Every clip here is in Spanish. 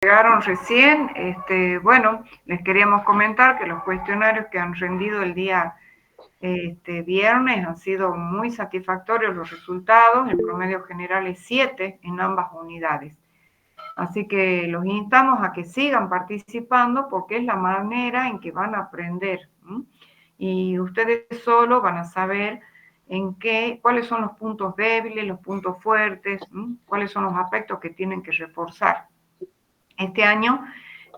Llegaron recién, bueno, les queríamos comentar que los cuestionarios que han rendido el día viernes han sido muy satisfactorios los resultados, el promedio general es 7 en ambas unidades. Así que los instamos a que sigan participando porque es la manera en que van a aprender. Y ustedes solo van a saber cuáles son los puntos débiles, los puntos fuertes, cuáles son los aspectos que tienen que reforzar. Este año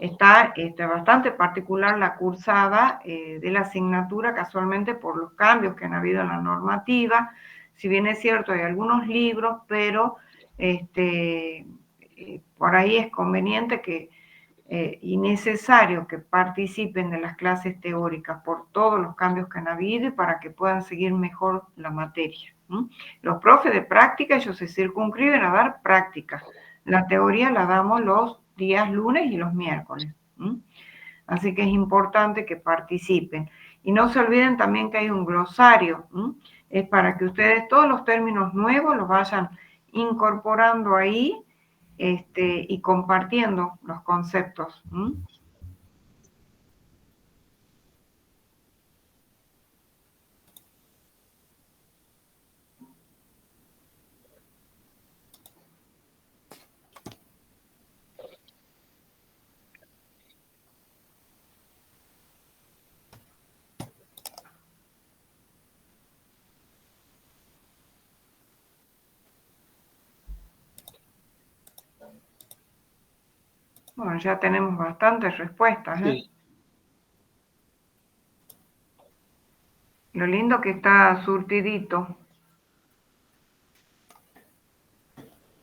está bastante particular la cursada de la asignatura, casualmente por los cambios que han habido en la normativa. Si bien es cierto, hay algunos libros, pero por ahí es conveniente y necesario que participen de las clases teóricas por todos los cambios que han habido y para que puedan seguir mejor la materia. Los profes de práctica, ellos se circunscriben a dar práctica. La teoría la damos los días lunes y los miércoles. Así que es importante que participen. Y no se olviden también que hay un glosario. Es para que ustedes todos los términos nuevos los vayan incorporando ahí y compartiendo los conceptos. Bueno, ya tenemos bastantes respuestas. Sí. Lo lindo que está surtidito.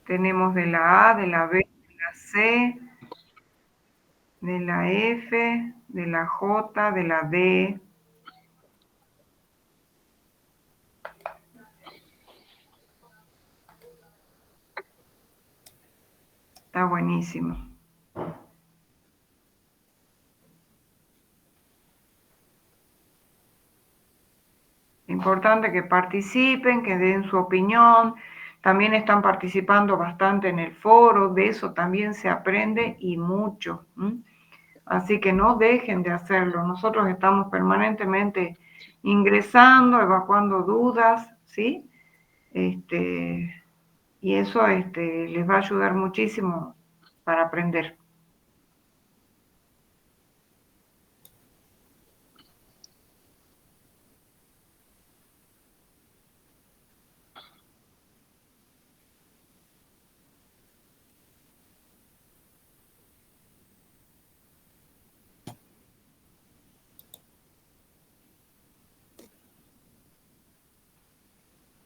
Tenemos de la A, de la B, de la C, de la F, de la J, de la D. Está buenísimo. Importante que participen, que den su opinión. También están participando bastante en el foro, de eso también se aprende y mucho. Así que no dejen de hacerlo. Nosotros estamos permanentemente ingresando, evacuando dudas, ¿sí? Y eso les va a ayudar muchísimo para aprender.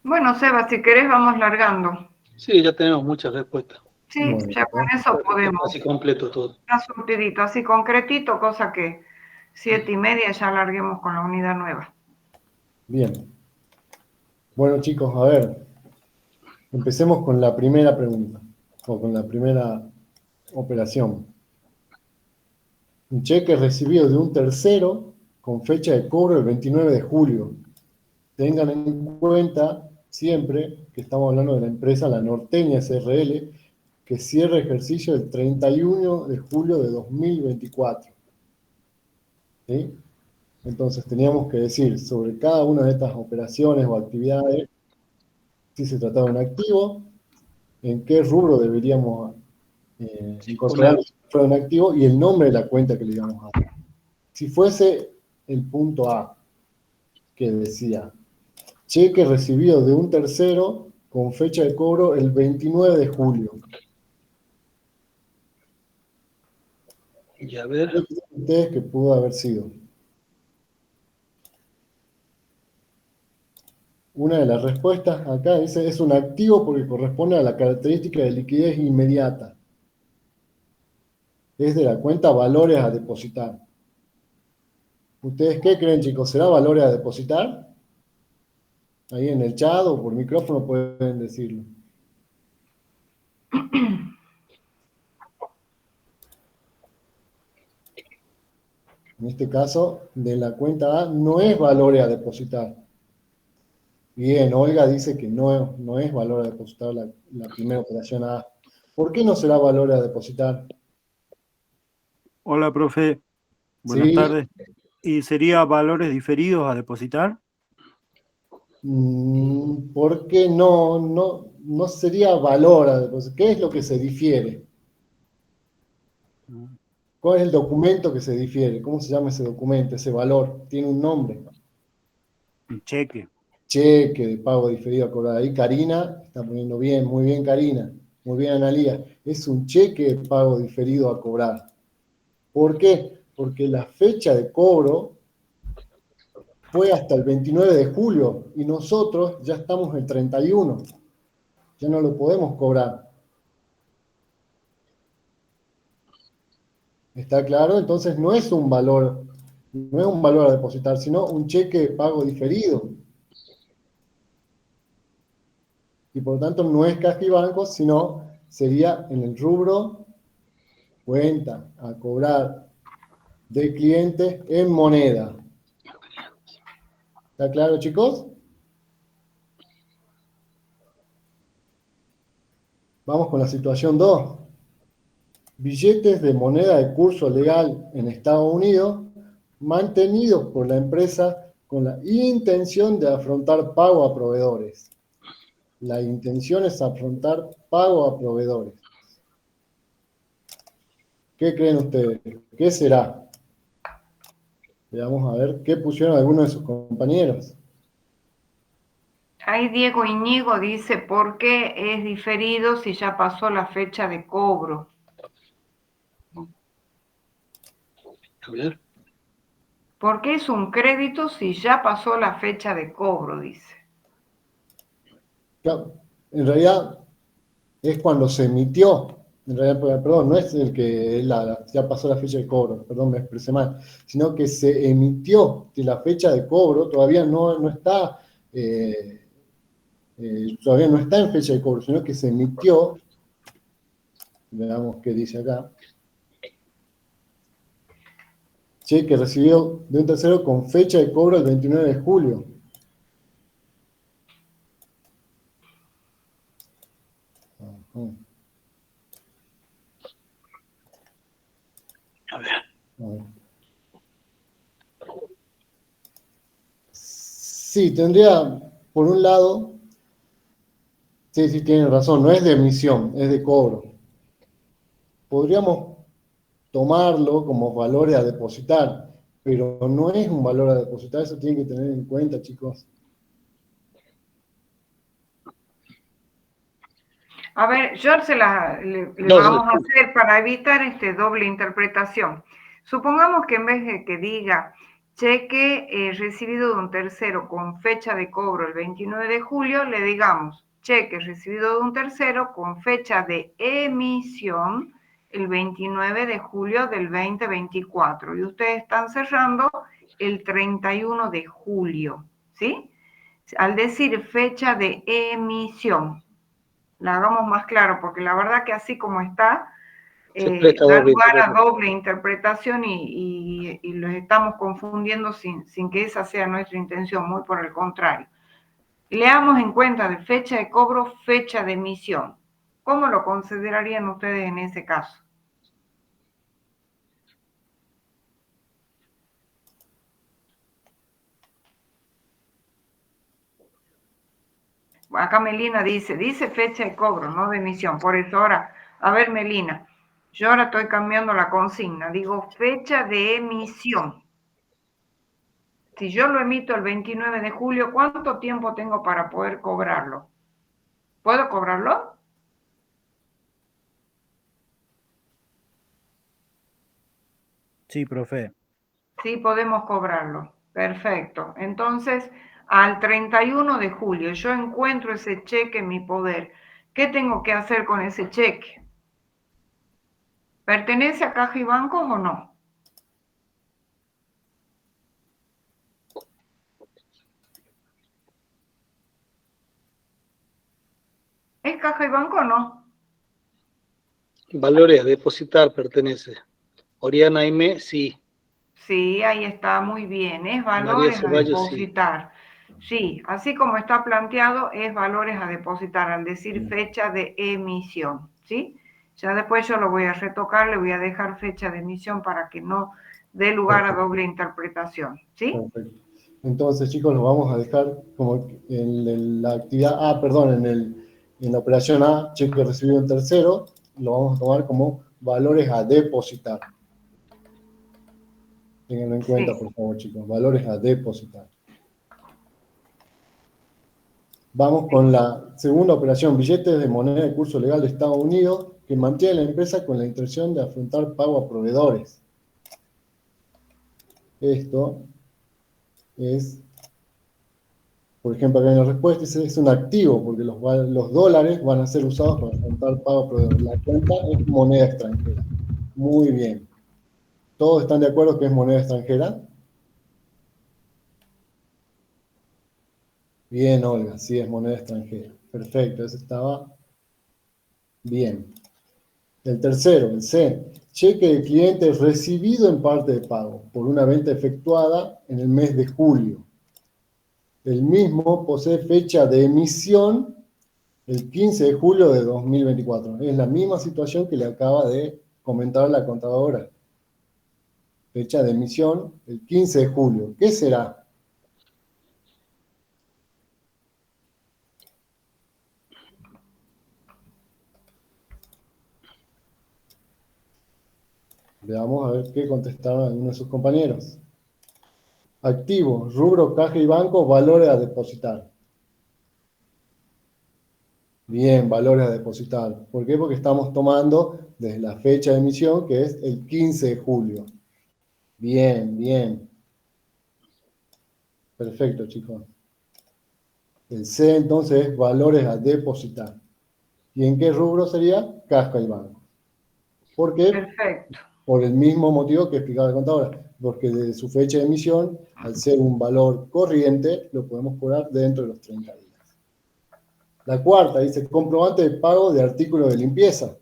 Bueno, Seba, si querés vamos largando. Sí, ya tenemos muchas respuestas. Sí, ya con eso podemos. Casi completo todo. Está surtidito, así concretito, cosa que 7:30 ya larguemos con la unidad nueva. Bien. Bueno, chicos, a ver. Empecemos con la primera pregunta, o con la primera operación. Un cheque recibido de un tercero con fecha de cobro el 29 de julio. Tengan en cuenta siempre que estamos hablando de la empresa La Norteña SRL, que cierra ejercicio el 31 de julio de 2024. ¿Sí? Entonces teníamos que decir sobre cada una de estas operaciones o actividades si se trataba de un activo, en qué rubro deberíamos incorporar si fuera un activo y el nombre de la cuenta que le íbamos a dar. Si fuese el punto A, que decía cheque recibido de un tercero con fecha de cobro el 29 de julio. Y a ver. ¿Qué creen ustedes que pudo haber sido? Una de las respuestas acá dice es un activo porque corresponde a la característica de liquidez inmediata. Es de la cuenta valores a depositar. ¿Ustedes qué creen, chicos? ¿Será valores a depositar? Ahí en el chat o por micrófono pueden decirlo. En este caso, de la cuenta A no es valores a depositar. Bien, Olga dice que no es valor a depositar la primera operación A. ¿Por qué no será valor a depositar? Hola, profe. Buenas Sí, tardes. ¿Y sería valores diferidos a depositar? ¿por qué no sería valor? Pues, ¿qué es lo que se difiere? ¿Cuál es el documento que se difiere? ¿Cómo se llama ese documento, ese valor? Tiene un nombre. Un cheque. Cheque de pago diferido a cobrar. Ahí Karina está poniendo bien, muy bien Karina, muy bien Analía. Es un cheque de pago diferido a cobrar. ¿Por qué? Porque la fecha de cobro fue hasta el 29 de julio y nosotros ya estamos el 31. Ya no lo podemos cobrar. ¿Está claro? Entonces no es un valor, no es un valor a depositar, sino un cheque de pago diferido. Y por lo tanto no es caja y banco, sino sería en el rubro cuenta a cobrar de cliente en moneda. ¿Está claro, chicos? Vamos con la situación 2. Billetes de moneda de curso legal en Estados Unidos mantenidos por la empresa con la intención de afrontar pago a proveedores. La intención es afrontar pago a proveedores. ¿Qué creen ustedes? ¿Qué será? Vamos a ver qué pusieron algunos de sus compañeros. Ahí Diego Iñigo dice, ¿por qué es diferido si ya pasó la fecha de cobro? A ver. ¿Por qué es un crédito si ya pasó la fecha de cobro? Dice. Claro, en realidad es cuando se emitió. En realidad, perdón, no es el que ya pasó la fecha de cobro, perdón, me expresé mal, sino que se emitió, que la fecha de cobro todavía no está, todavía no está en fecha de cobro, sino que se emitió, veamos qué dice acá, cheque recibido de un tercero con fecha de cobro el 29 de julio. Ajá. A ver. A ver. Sí, tendría, por un lado, sí, tienen razón, no es de emisión, es de cobro. Podríamos tomarlo como valores a depositar, pero no es un valor a depositar, eso tienen que tener en cuenta, chicos. A ver, yo le No, vamos a hacer para evitar doble interpretación. Supongamos que en vez de que diga cheque recibido de un tercero con fecha de cobro el 29 de julio, le digamos cheque recibido de un tercero con fecha de emisión el 29 de julio del 2024. Y ustedes están cerrando el 31 de julio, ¿sí? Al decir fecha de emisión, la hagamos más claro, porque la verdad que así como está, se presta da doble lugar a interpretación. doble interpretación y los estamos confundiendo sin que esa sea nuestra intención, muy por el contrario. Leamos en cuenta de fecha de cobro, fecha de emisión. ¿Cómo lo considerarían ustedes en ese caso? Acá Melina dice fecha de cobro, no de emisión. Por eso ahora, a ver Melina, yo ahora estoy cambiando la consigna, digo fecha de emisión. Si yo lo emito el 29 de julio, ¿cuánto tiempo tengo para poder cobrarlo? ¿Puedo cobrarlo? Sí, profe. Sí, podemos cobrarlo. Perfecto. Entonces, al 31 de julio yo encuentro ese cheque en mi poder. ¿Qué tengo que hacer con ese cheque? ¿Pertenece a Caja y Bancos o no? ¿Es Caja y Banco o no? Valores a depositar pertenece. Oriana M, sí. Sí, ahí está, muy bien. Es María valores a Ceballos, sí. depositar. Sí, así como está planteado, es valores a depositar al decir fecha de emisión, ¿sí? Ya después yo lo voy a retocar, le voy a dejar fecha de emisión para que no dé lugar a doble interpretación, ¿sí? Perfecto. Entonces, chicos, lo vamos a dejar como en la actividad A, perdón, en la operación A, cheque recibido en tercero, lo vamos a tomar como valores a depositar. Ténganlo en cuenta, Sí. por favor, chicos, valores a depositar. Vamos con la segunda operación, billetes de moneda de curso legal de Estados Unidos que mantiene la empresa con la intención de afrontar pago a proveedores. Esto es, por ejemplo, acá en la respuesta es un activo, porque los dólares van a ser usados para afrontar pago a proveedores. La cuenta es moneda extranjera. Muy bien. ¿Todos están de acuerdo que es moneda extranjera? Bien, Olga, sí es moneda extranjera. Perfecto, eso estaba bien. El tercero, el C, cheque de cliente recibido en parte de pago por una venta efectuada en el mes de julio. El mismo posee fecha de emisión el 15 de julio de 2024. Es la misma situación que le acaba de comentar la contadora. Fecha de emisión el 15 de julio. ¿Qué será? Veamos a ver qué contestaron algunos de sus compañeros. Activo, rubro, caja y banco, valores a depositar. Bien, valores a depositar. ¿Por qué? Porque estamos tomando desde la fecha de emisión, que es el 15 de julio. Bien, bien. Perfecto, chicos. El C, entonces, es valores a depositar. ¿Y en qué rubro sería? Caja y banco. ¿Por qué? Perfecto. Por el mismo motivo que explicaba la contadora. Porque desde su fecha de emisión, al ser un valor corriente, lo podemos cobrar dentro de los 30 días. La cuarta dice, comprobante de pago de artículos de limpieza.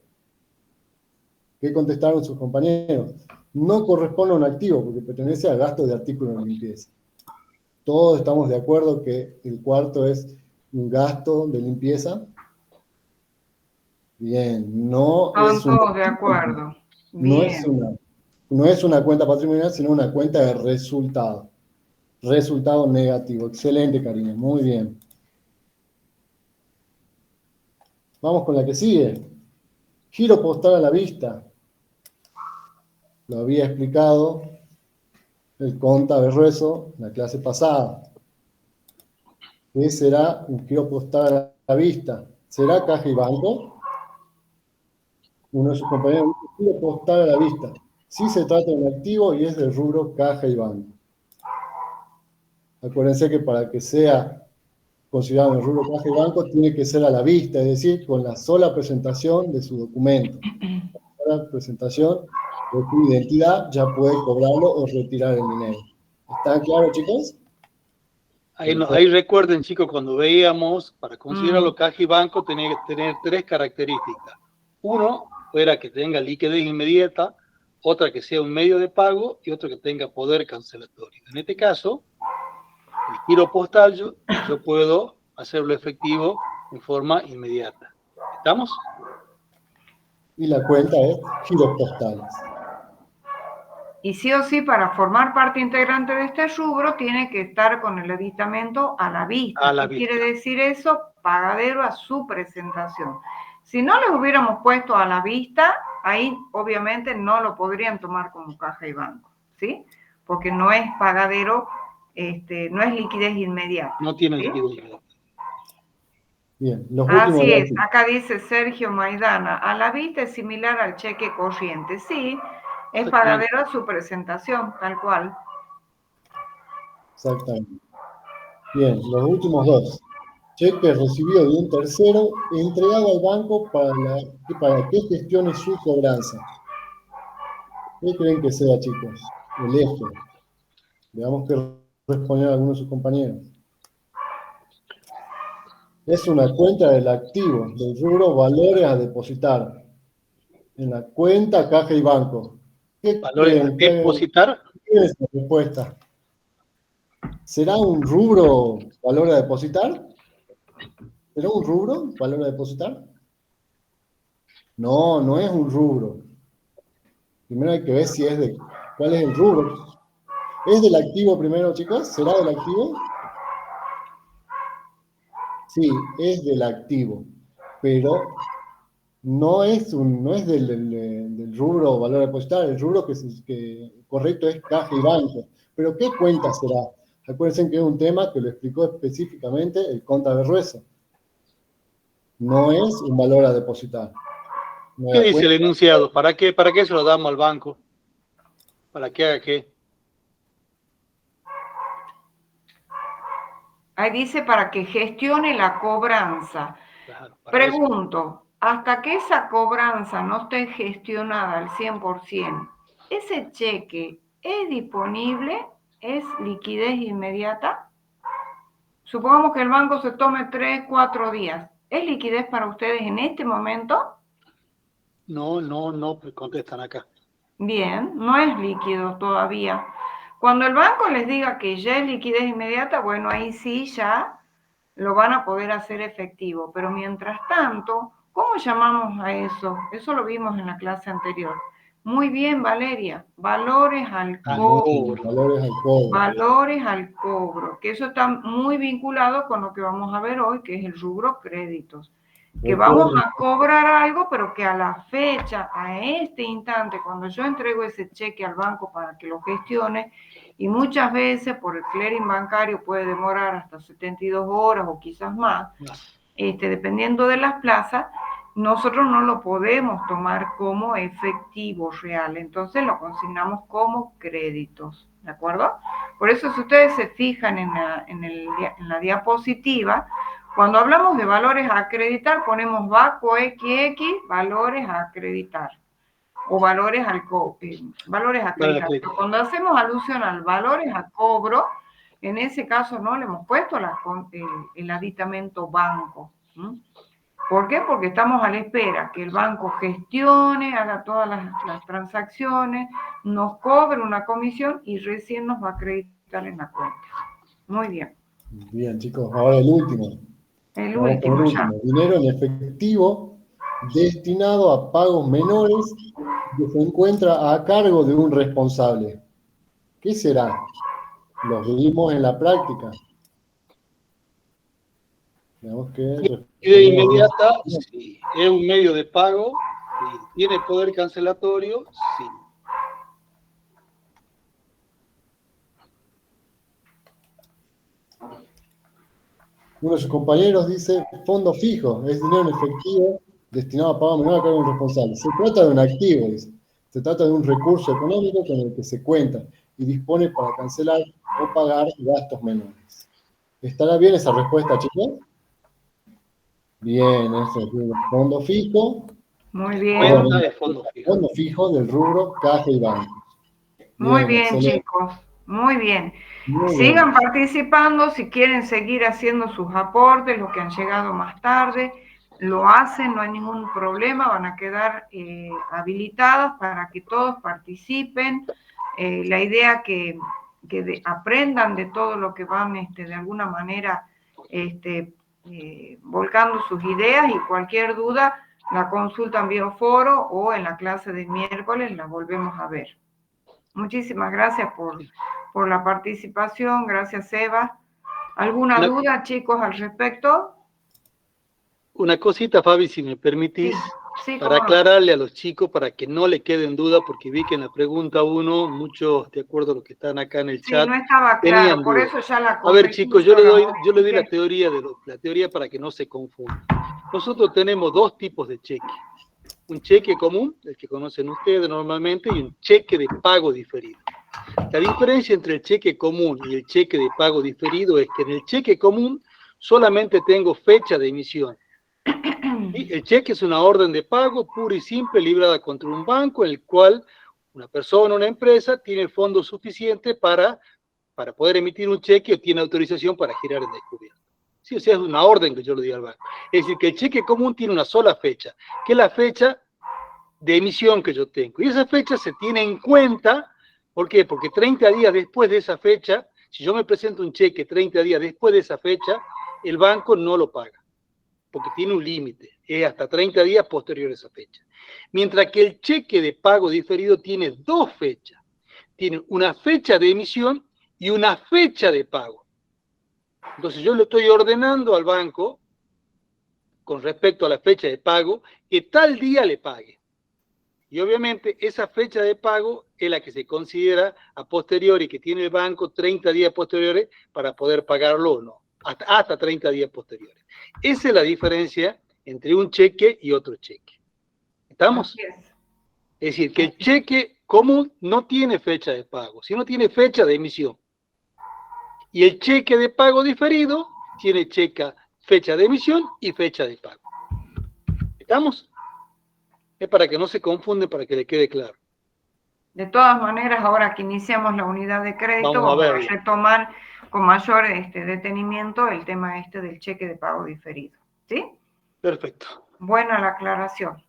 ¿Qué contestaron sus compañeros? No corresponde a un activo porque pertenece a gasto de artículos de limpieza. Todos estamos de acuerdo que el cuarto es un gasto de limpieza. Bien, no Están es un todos de activo, acuerdo. no es Bien. no es una cuenta patrimonial, sino una cuenta de resultado. Resultado negativo. Excelente, Karina. Muy bien. Vamos con la que sigue. Giro postal a la vista. Lo había explicado el Conta Berrueso en la clase pasada. ¿Qué será un giro postal a la vista? ¿Será caja y banco? Uno de sus compañeros dice giro postal a la vista. Sí se trata de un activo y es del rubro caja y banco. Acuérdense que para que sea considerado en el rubro caja y banco tiene que ser a la vista, es decir, con la sola presentación de su documento. Con la presentación de tu identidad ya puede cobrarlo o retirar el dinero. ¿Están claros, chicos? Ahí recuerden, chicos, cuando veíamos, para considerarlo caja y banco, tenía que tener tres características. Uno, era que tenga liquidez inmediata, otra que sea un medio de pago y otro que tenga poder cancelatorio. En este caso, el giro postal yo puedo hacerlo efectivo en forma inmediata. ¿Estamos? Y la cuenta es giros postales. Y sí o sí, para formar parte integrante de este rubro, tiene que estar con el aditamento a la vista. A la ¿Qué vista. quiere decir eso? Pagadero a su presentación. Si no les hubiéramos puesto a la vista, ahí obviamente no lo podrían tomar como caja y banco, ¿sí? Porque no es pagadero, no es liquidez inmediata. No tiene ¿sí? liquidez inmediata. Bien, los últimos Así dos. es, acá dice Sergio Maidana, a la vista es similar al cheque corriente, sí, es pagadero a su presentación, tal cual. Exactamente. Bien, los últimos dos. Cheque recibido de un tercero entregado al banco para que gestione su cobranza. ¿Qué creen que sea, chicos? El eje. Veamos qué respondieron algunos de sus compañeros. Es una cuenta del activo, del rubro valores a depositar. En la cuenta, caja y banco. ¿Qué Valores a creen? depositar. ¿Qué es la respuesta? ¿Será un rubro valor a depositar? ¿Será un rubro valor a depositar? No, no es un rubro. Primero hay que ver si es de... ¿Cuál es el rubro? ¿Es del activo primero, chicos? ¿Será del activo? Sí, es del activo, pero no es del rubro valor depositario. El rubro que correcto es caja y banco. ¿Pero qué cuenta será? Acuérdense que es un tema que lo explicó específicamente el Conta Berruezo. No es un valor a depositar. ¿Qué dice el enunciado? ¿Para qué se lo damos al banco? ¿Para que haga qué? Ahí dice para que gestione la cobranza. Claro, Pregunto, hasta que esa cobranza no esté gestionada al 100%, ¿ese cheque es disponible? ¿Es liquidez inmediata? Supongamos que el banco se tome 3, 4 días. ¿Es liquidez para ustedes en este momento? No, pues contestan acá. Bien, no es líquido todavía. Cuando el banco les diga que ya es liquidez inmediata, bueno, ahí sí ya lo van a poder hacer efectivo. Pero mientras tanto, ¿cómo llamamos a eso? Eso lo vimos en la clase anterior. Muy bien, Valeria. Valores al cobro. Valores al cobro. Valores al cobro. Que eso está muy vinculado con lo que vamos a ver hoy, que es el rubro créditos. Que vamos a cobrar algo, pero que a la fecha, a este instante, cuando yo entrego ese cheque al banco para que lo gestione, y muchas veces por el clearing bancario puede demorar hasta 72 horas o quizás más, dependiendo de las plazas, nosotros no lo podemos tomar como efectivo real, entonces lo consignamos como créditos, ¿de acuerdo? Por eso si ustedes se fijan en la diapositiva, cuando hablamos de valores a acreditar, ponemos VACO XX, valores a acreditar, o valores a acreditar. Pero cuando hacemos alusión al valores a cobro, en ese caso no le hemos puesto el aditamento banco. ¿Por qué? Porque estamos a la espera que el banco gestione, haga todas las transacciones, nos cobre una comisión y recién nos va a acreditar en la cuenta. Muy bien. Bien, chicos, ahora el último. El último ya. Dinero en efectivo destinado a pagos menores que se encuentra a cargo de un responsable. ¿Qué será? Lo vimos en la práctica. Tenemos que de inmediata, sí. Es un medio de pago, sí. ¿Tiene poder cancelatorio? Sí. Uno de sus compañeros dice, fondo fijo, es dinero en efectivo destinado a pago menor a cargo de un responsable. Se trata de un activo, dice. Se trata de un recurso económico con el que se cuenta y dispone para cancelar o pagar gastos menores. ¿Estará bien esa respuesta, chicos? Bien, eso es un fondo fijo. Muy bien. Cuenta de fondo fijo. Fondo fijo del rubro caja y banco. Muy bien, chicos. Muy bien. Sigan participando si quieren seguir haciendo sus aportes, los que han llegado más tarde, lo hacen, no hay ningún problema, van a quedar habilitados para que todos participen. La idea que aprendan de todo lo que van de alguna manera volcando sus ideas, y cualquier duda la consultan vía foro o en la clase de miércoles la volvemos a ver. Muchísimas gracias por la participación. Gracias, Eva. ¿Alguna duda, chicos, al respecto? Una cosita, Fabi, si me permitís, sí, para aclararle a los chicos, para que no le queden dudas, porque vi que en la pregunta 1, muchos, de acuerdo a los que están acá en el chat, no estaba claro, por eso ya la a ver, chicos, yo le doy la teoría para que no se confunda. Nosotros tenemos dos tipos de cheque. Un cheque común, el que conocen ustedes normalmente, y un cheque de pago diferido. La diferencia entre el cheque común y el cheque de pago diferido es que en el cheque común solamente tengo fecha de emisión. ¿Sí? El cheque es una orden de pago pura y simple librada contra un banco, en el cual una persona o una empresa tiene el fondo suficiente para poder emitir un cheque o tiene autorización para girar en descubierto. Sí, o sea, es una orden que yo le digo al banco. Es decir, que el cheque común tiene una sola fecha, que es la fecha de emisión que yo tengo. Y esa fecha se tiene en cuenta, ¿por qué? Porque 30 días después de esa fecha, si yo me presento un cheque 30 días después de esa fecha, el banco no lo paga. porque tiene un límite, es hasta 30 días posterior a esa fecha. Mientras que el cheque de pago diferido tiene dos fechas. Tiene una fecha de emisión y una fecha de pago. Entonces yo le estoy ordenando al banco, con respecto a la fecha de pago, que tal día le pague. Y obviamente esa fecha de pago es la que se considera a posteriori, que tiene el banco 30 días posteriores para poder pagarlo o no, hasta 30 días posteriores. Esa es la diferencia entre un cheque y otro cheque. ¿Estamos? Así es. Es decir, que el cheque común no tiene fecha de pago, sino tiene fecha de emisión. Y el cheque de pago diferido tiene fecha de emisión y fecha de pago. ¿Estamos? Es para que no se confunde, para que le quede claro. De todas maneras, ahora que iniciamos la unidad de crédito, Vamos a retomar con mayor detenimiento el tema del cheque de pago diferido. ¿Sí? Perfecto. Buena la aclaración.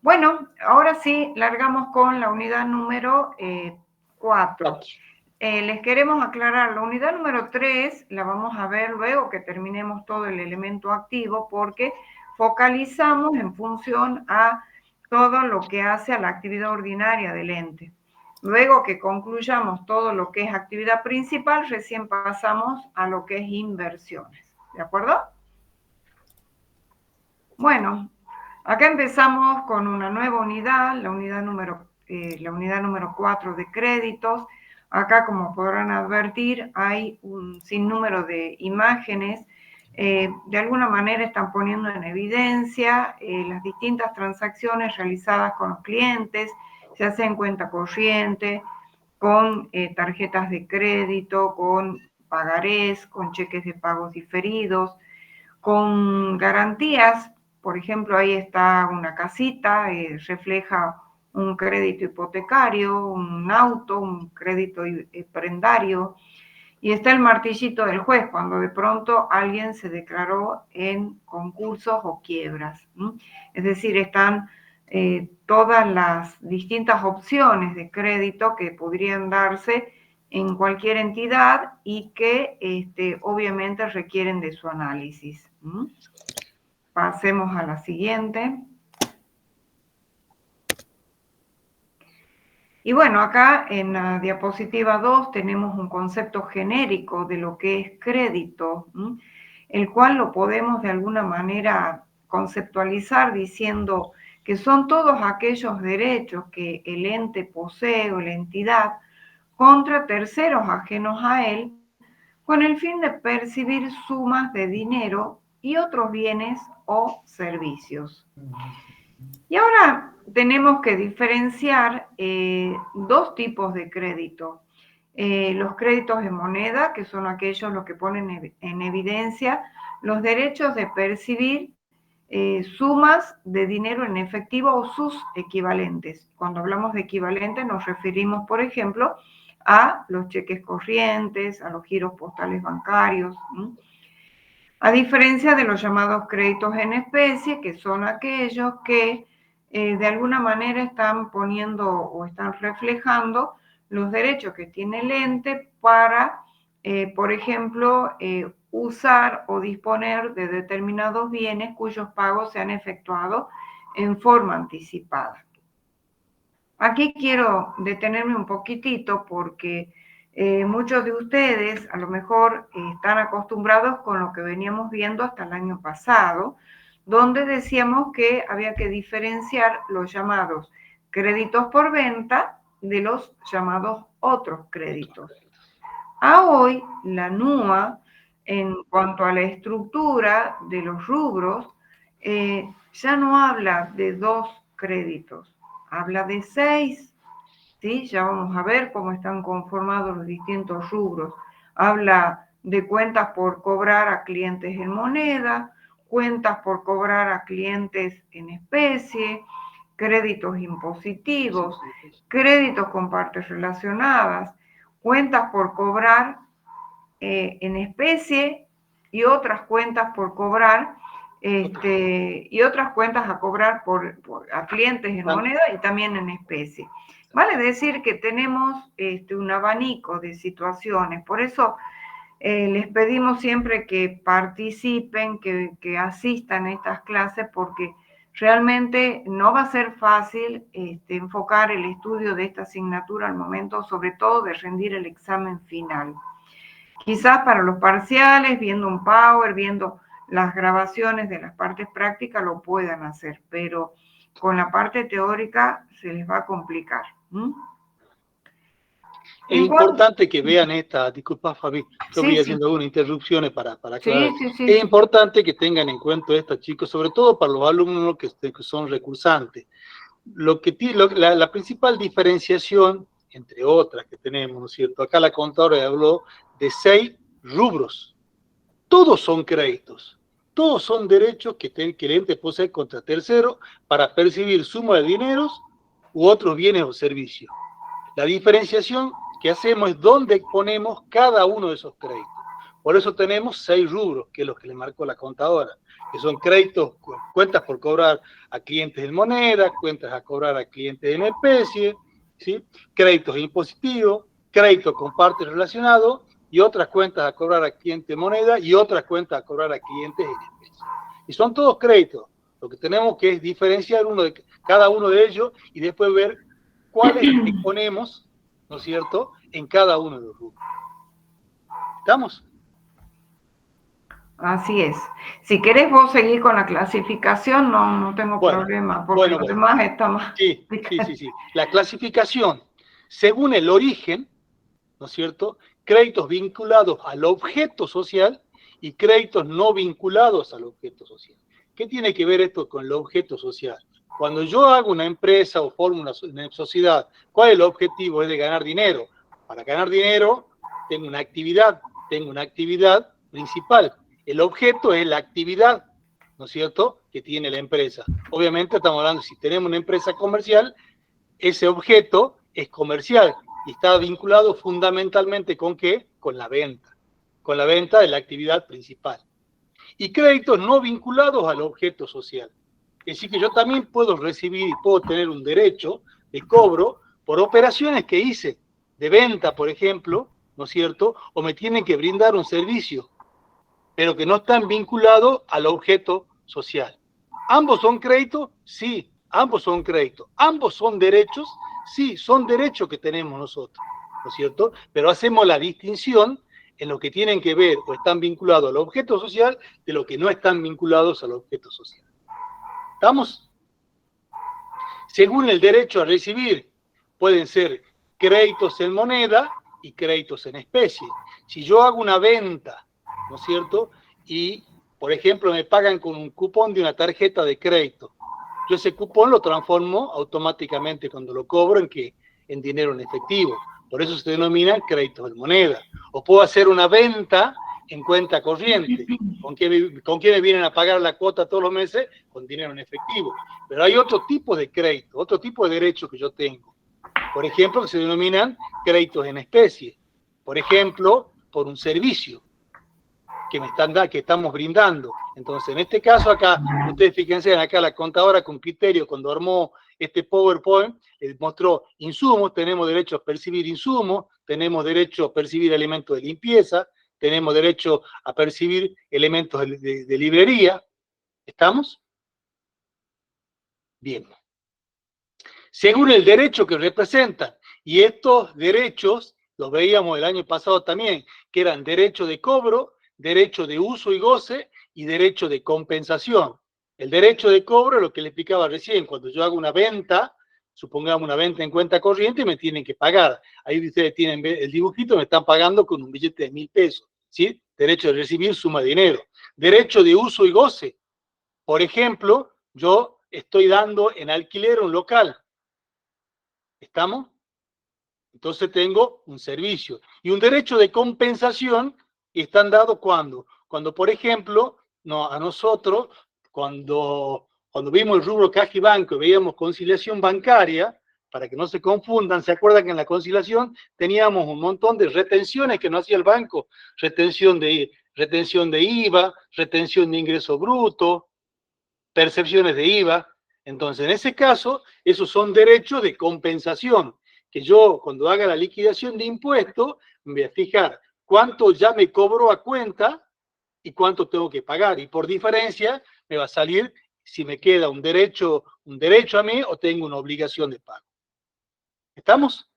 Bueno, ahora sí, largamos con la unidad número 4. Les queremos aclarar, la unidad número 3 la vamos a ver luego que terminemos todo el elemento activo, porque focalizamos en función a todo lo que hace a la actividad ordinaria del ente. Luego que concluyamos todo lo que es actividad principal, recién pasamos a lo que es inversiones. ¿De acuerdo? Bueno, acá empezamos con una nueva unidad, la unidad número 4 de créditos. Acá, como podrán advertir, hay un sinnúmero de imágenes. De alguna manera están poniendo en evidencia las distintas transacciones realizadas con los clientes, ya sea en cuenta corriente, con tarjetas de crédito, con pagarés, con cheques de pagos diferidos, con garantías. Por ejemplo, ahí está una casita, refleja un crédito hipotecario, un auto, un crédito prendario, y está el martillito del juez, cuando de pronto alguien se declaró en concursos o quiebras. Es decir, están todas las distintas opciones de crédito que podrían darse en cualquier entidad y que obviamente requieren de su análisis. Pasemos a la siguiente. Y bueno, acá en la diapositiva 2 tenemos un concepto genérico de lo que es crédito, el cual lo podemos de alguna manera conceptualizar diciendo que son todos aquellos derechos que el ente posee o la entidad contra terceros ajenos a él, con el fin de percibir sumas de dinero y otros bienes o servicios. Y ahora tenemos que diferenciar dos tipos de crédito. Los créditos en moneda, que son aquellos los que ponen en evidencia los derechos de percibir sumas de dinero en efectivo o sus equivalentes. Cuando hablamos de equivalentes nos referimos, por ejemplo, a los cheques corrientes, a los giros postales bancarios. A diferencia de los llamados créditos en especie, que son aquellos que de alguna manera están poniendo o están reflejando los derechos que tiene el ente para, por ejemplo, usar o disponer de determinados bienes cuyos pagos se han efectuado en forma anticipada. Aquí quiero detenerme un poquitito porque muchos de ustedes a lo mejor están acostumbrados con lo que veníamos viendo hasta el año pasado, donde decíamos que había que diferenciar los llamados créditos por venta de los llamados otros créditos. A hoy, la NUA, en cuanto a la estructura de los rubros, ya no habla de 2 créditos, habla de 6. ¿Sí? Ya vamos a ver cómo están conformados los distintos rubros. Habla de cuentas por cobrar a clientes en moneda, cuentas por cobrar a clientes en especie, créditos impositivos, créditos con partes relacionadas, cuentas por cobrar en especie y otras cuentas por cobrar y otras cuentas a cobrar a clientes en moneda y también en especie. Vale decir que tenemos un abanico de situaciones, por eso Les pedimos siempre que participen, que asistan a estas clases, porque realmente no va a ser fácil enfocar el estudio de esta asignatura al momento, sobre todo de rendir el examen final. Quizás para los parciales, viendo un Power, viendo las grabaciones de las partes prácticas, lo puedan hacer, pero con la parte teórica se les va a complicar. Es importante que vean esta, disculpa Fabi, yo voy haciendo algunas interrupciones para aclarar. Sí. Es importante que tengan en cuenta esto, chicos, sobre todo para los alumnos que son recursantes. La principal diferenciación, entre otras que tenemos, ¿no es cierto? Acá la contadora habló de 6 rubros. Todos son créditos. Todos son derechos que el ente posee contra tercero para percibir suma de dineros u otros bienes o servicios. La diferenciación que hacemos es dónde ponemos cada uno de esos créditos. Por eso tenemos 6 rubros, que es lo que le marcó la contadora, que son créditos, cuentas por cobrar a clientes en moneda, cuentas a cobrar a clientes en especie, ¿sí? Créditos impositivos, créditos con partes relacionados y otras cuentas a cobrar a clientes en moneda y otras cuentas a cobrar a clientes en especie. Y son todos créditos. Lo que tenemos que es diferenciar cada uno de ellos y después ver cuáles ponemos, ¿no es cierto?, en cada uno de los rubros. ¿Estamos? Así es. Si querés vos seguir con la clasificación, no tengo problema, porque los demás está más... Sí. La clasificación, según el origen, ¿no es cierto?, créditos vinculados al objeto social y créditos no vinculados al objeto social. ¿Qué tiene que ver esto con el objeto social? Cuando yo hago una empresa o formo una sociedad, ¿cuál es el objetivo? Es de ganar dinero. Para ganar dinero, tengo una actividad principal. El objeto es la actividad, ¿no es cierto?, que tiene la empresa. Obviamente estamos hablando, si tenemos una empresa comercial, ese objeto es comercial y está vinculado fundamentalmente ¿con qué? Con la venta de la actividad principal. Y créditos no vinculados al objeto social. Es decir, que yo también puedo recibir y puedo tener un derecho de cobro por operaciones que hice, de venta, por ejemplo, ¿no es cierto? O me tienen que brindar un servicio, pero que no están vinculados al objeto social. ¿Ambos son créditos? Sí, ambos son créditos. ¿Ambos son derechos? Sí, son derechos que tenemos nosotros, ¿no es cierto? Pero hacemos la distinción en lo que tienen que ver o están vinculados al objeto social de lo que no están vinculados al objeto social. ¿Estamos? Según el derecho a recibir, pueden ser créditos en moneda y créditos en especie. Si yo hago una venta, ¿no es cierto?, y, por ejemplo, me pagan con un cupón de una tarjeta de crédito, yo ese cupón lo transformo automáticamente cuando lo cobro en dinero en efectivo. Por eso se denominan créditos en moneda. O puedo hacer una venta en cuenta corriente. ¿Con qué me vienen a pagar la cuota todos los meses? Con dinero en efectivo. Pero hay otro tipo de crédito, otro tipo de derechos que yo tengo. Por ejemplo, que se denominan créditos en especie. Por ejemplo, por un servicio que estamos brindando. Entonces, en este caso acá, ustedes fíjense, acá la contadora con criterio, cuando armó este PowerPoint, mostró insumos, tenemos derecho a percibir insumos, tenemos derecho a percibir elementos de limpieza, tenemos derecho a percibir elementos de librería. ¿Estamos? Bien. Según el derecho que representan, y estos derechos los veíamos el año pasado también, que eran derecho de cobro, derecho de uso y goce y derecho de compensación. El derecho de cobro es lo que le explicaba recién, cuando yo hago una venta, supongamos una venta en cuenta corriente, me tienen que pagar. Ahí ustedes tienen el dibujito, me están pagando con un billete de 1.000 pesos, ¿sí? Derecho de recibir suma de dinero. Derecho de uso y goce. Por ejemplo, yo estoy dando en alquiler un local. ¿Estamos? Entonces tengo un servicio. Y un derecho de compensación están dados ¿cuándo? Cuando, por ejemplo, a nosotros, cuando vimos el rubro caja y banco y veíamos conciliación bancaria, para que no se confundan, ¿se acuerdan que en la conciliación teníamos un montón de retenciones que no hacía el banco? Retención de IVA, retención de ingreso bruto, percepciones de IVA. Entonces, en ese caso, esos son derechos de compensación, que yo, cuando haga la liquidación de impuestos, me voy a fijar cuánto ya me cobró a cuenta y cuánto tengo que pagar. Y por diferencia me va a salir si me queda un derecho a mí o tengo una obligación de pago. ¿Estamos?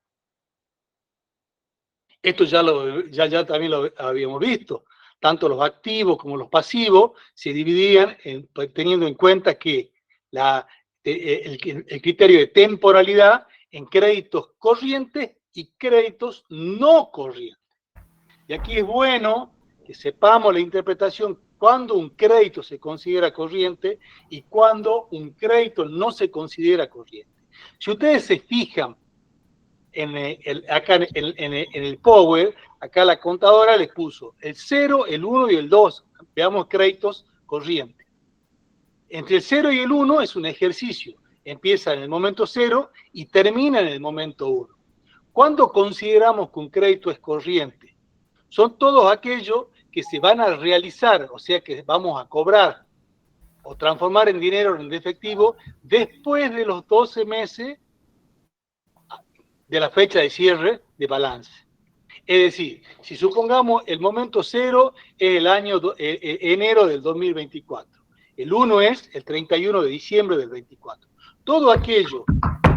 Esto ya también lo habíamos visto. Tanto los activos como los pasivos se dividían teniendo en cuenta que el criterio de temporalidad en créditos corrientes y créditos no corrientes. Y aquí es bueno que sepamos la interpretación cuando un crédito se considera corriente y cuando un crédito no se considera corriente. Si ustedes se fijan acá en el Power, acá la contadora les puso el 0, el 1 y el 2. Veamos créditos corrientes. Entre el 0 y el 1 es un ejercicio. Empieza en el momento 0 y termina en el momento 1. ¿Cuándo consideramos que un crédito es corriente? Son todos aquellos que se van a realizar, o sea que vamos a cobrar o transformar en dinero en efectivo después de los 12 meses de la fecha de cierre de balance. Es decir, si supongamos el momento 0 es el año enero del 2024, el 1 es el 31 de diciembre del 24. Todo aquello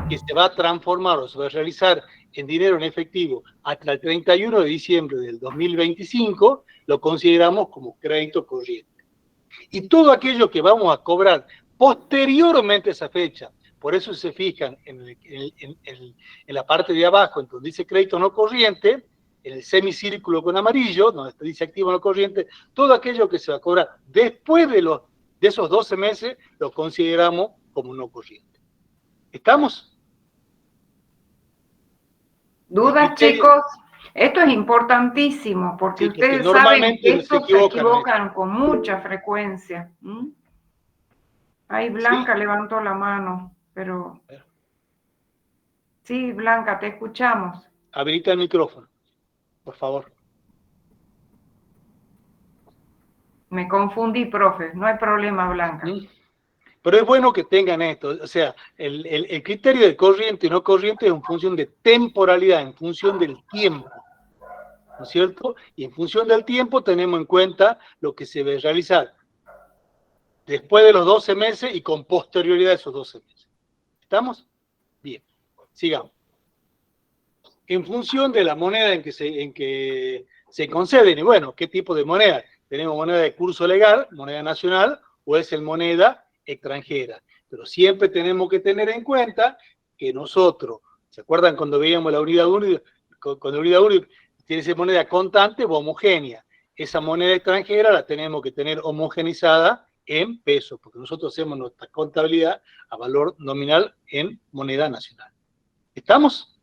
que se va a transformar o se va a realizar en dinero en efectivo hasta el 31 de diciembre del 2025, lo consideramos como crédito corriente. Y todo aquello que vamos a cobrar posteriormente a esa fecha, por eso se fijan en la parte de abajo, en donde dice crédito no corriente, en el semicírculo con amarillo, donde dice activo no corriente, todo aquello que se va a cobrar después de esos 12 meses, lo consideramos como no corriente. ¿Estamos? ¿Dudas, chicos? Esto es importantísimo, porque sí, porque ustedes saben que estos se equivocan con mucha frecuencia. Ahí Blanca ¿Sí? levantó la mano, pero... Sí, Blanca, te escuchamos. Habilita el micrófono, por favor. Me confundí, profe. No hay problema, Blanca. Pero es bueno que tengan esto. O sea, el criterio de corriente y no corriente es en función de temporalidad, en función del tiempo. ¿No es cierto? Y en función del tiempo tenemos en cuenta lo que se debe realizar después de los 12 meses y con posterioridad a esos 12 meses. ¿Estamos? Bien. Sigamos. En función de la moneda en que se conceden, y bueno, ¿qué tipo de moneda? Tenemos moneda de curso legal, moneda nacional, o es en moneda extranjera. Pero siempre tenemos que tener en cuenta que nosotros, ¿se acuerdan cuando veíamos la unidad 1? Con la unidad 1 tiene esa moneda contante o homogénea. Esa moneda extranjera la tenemos que tener homogenizada en pesos, porque nosotros hacemos nuestra contabilidad a valor nominal en moneda nacional. ¿Estamos?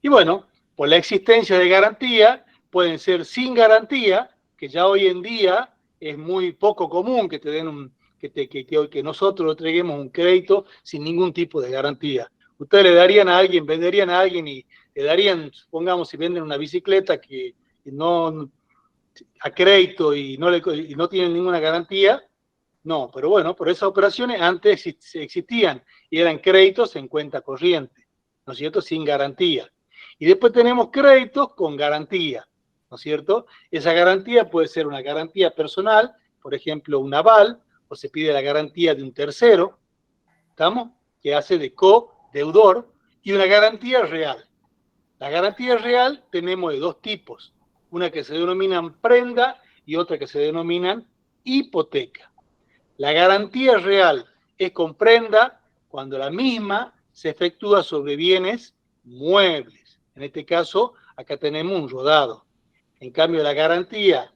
Y bueno, por la existencia de garantía, pueden ser sin garantía, que ya hoy en día es muy poco común que te den que nosotros entreguemos un crédito sin ningún tipo de garantía. Ustedes le darían a alguien, venderían a alguien y le darían, supongamos, si venden una bicicleta que no a crédito y no tienen ninguna garantía. No, pero bueno, por esas operaciones antes existían y eran créditos en cuenta corriente, ¿no es cierto? Sin garantía. Y después tenemos créditos con garantía, ¿no es cierto? Esa garantía puede ser una garantía personal, por ejemplo, un aval, o se pide la garantía de un tercero, ¿estamos? Que hace de co-deudor, y una garantía real. La garantía real tenemos de dos tipos, una que se denominan prenda y otra que se denominan hipoteca. La garantía real es con prenda cuando la misma se efectúa sobre bienes muebles. En este caso, acá tenemos un rodado. En cambio, la garantía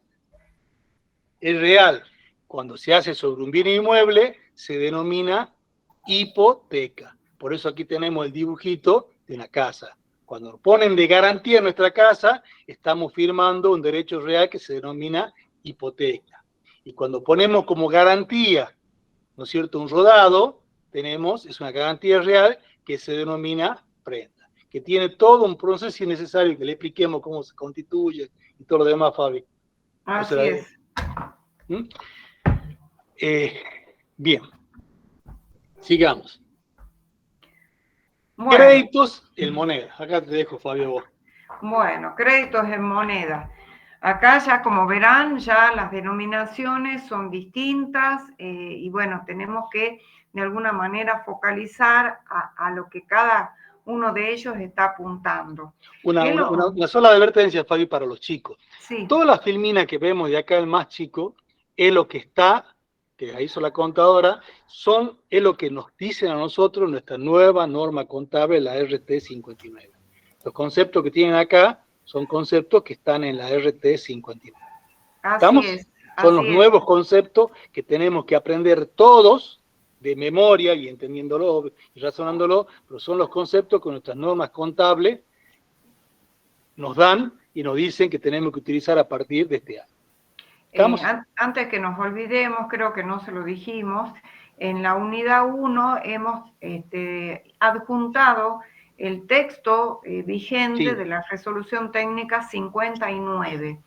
es real cuando se hace sobre un bien inmueble, se denomina hipoteca. Por eso aquí tenemos el dibujito de una casa. Cuando ponen de garantía en nuestra casa, estamos firmando un derecho real que se denomina hipoteca. Y cuando ponemos como garantía, ¿no es cierto?, un rodado, es una garantía real que se denomina prenda, que tiene todo un proceso innecesario que le expliquemos cómo se constituye y todo lo demás, Fabi. Así es. Bien. Sigamos. Bueno. Créditos en moneda. Acá te dejo, Fabio, vos. Bueno, créditos en moneda. Acá ya, como verán, ya las denominaciones son distintas y bueno, tenemos que de alguna manera focalizar a lo que cada uno de ellos está apuntando. Una sola advertencia, Fabi, para los chicos. Sí. Toda la filmina que vemos de acá, el más chico, es lo que está, que ahí hizo la contadora, es lo que nos dicen a nosotros nuestra nueva norma contable, la RT 59. Los conceptos que tienen acá son conceptos que están en la RT 59. Así es. Son los nuevos conceptos que tenemos que aprender todos de memoria y entendiéndolo y razonándolo, pero son los conceptos que nuestras normas contables nos dan y nos dicen que tenemos que utilizar a partir de este año. Antes que nos olvidemos, creo que no se lo dijimos, en la unidad 1 hemos adjuntado el texto vigente de la resolución técnica 59.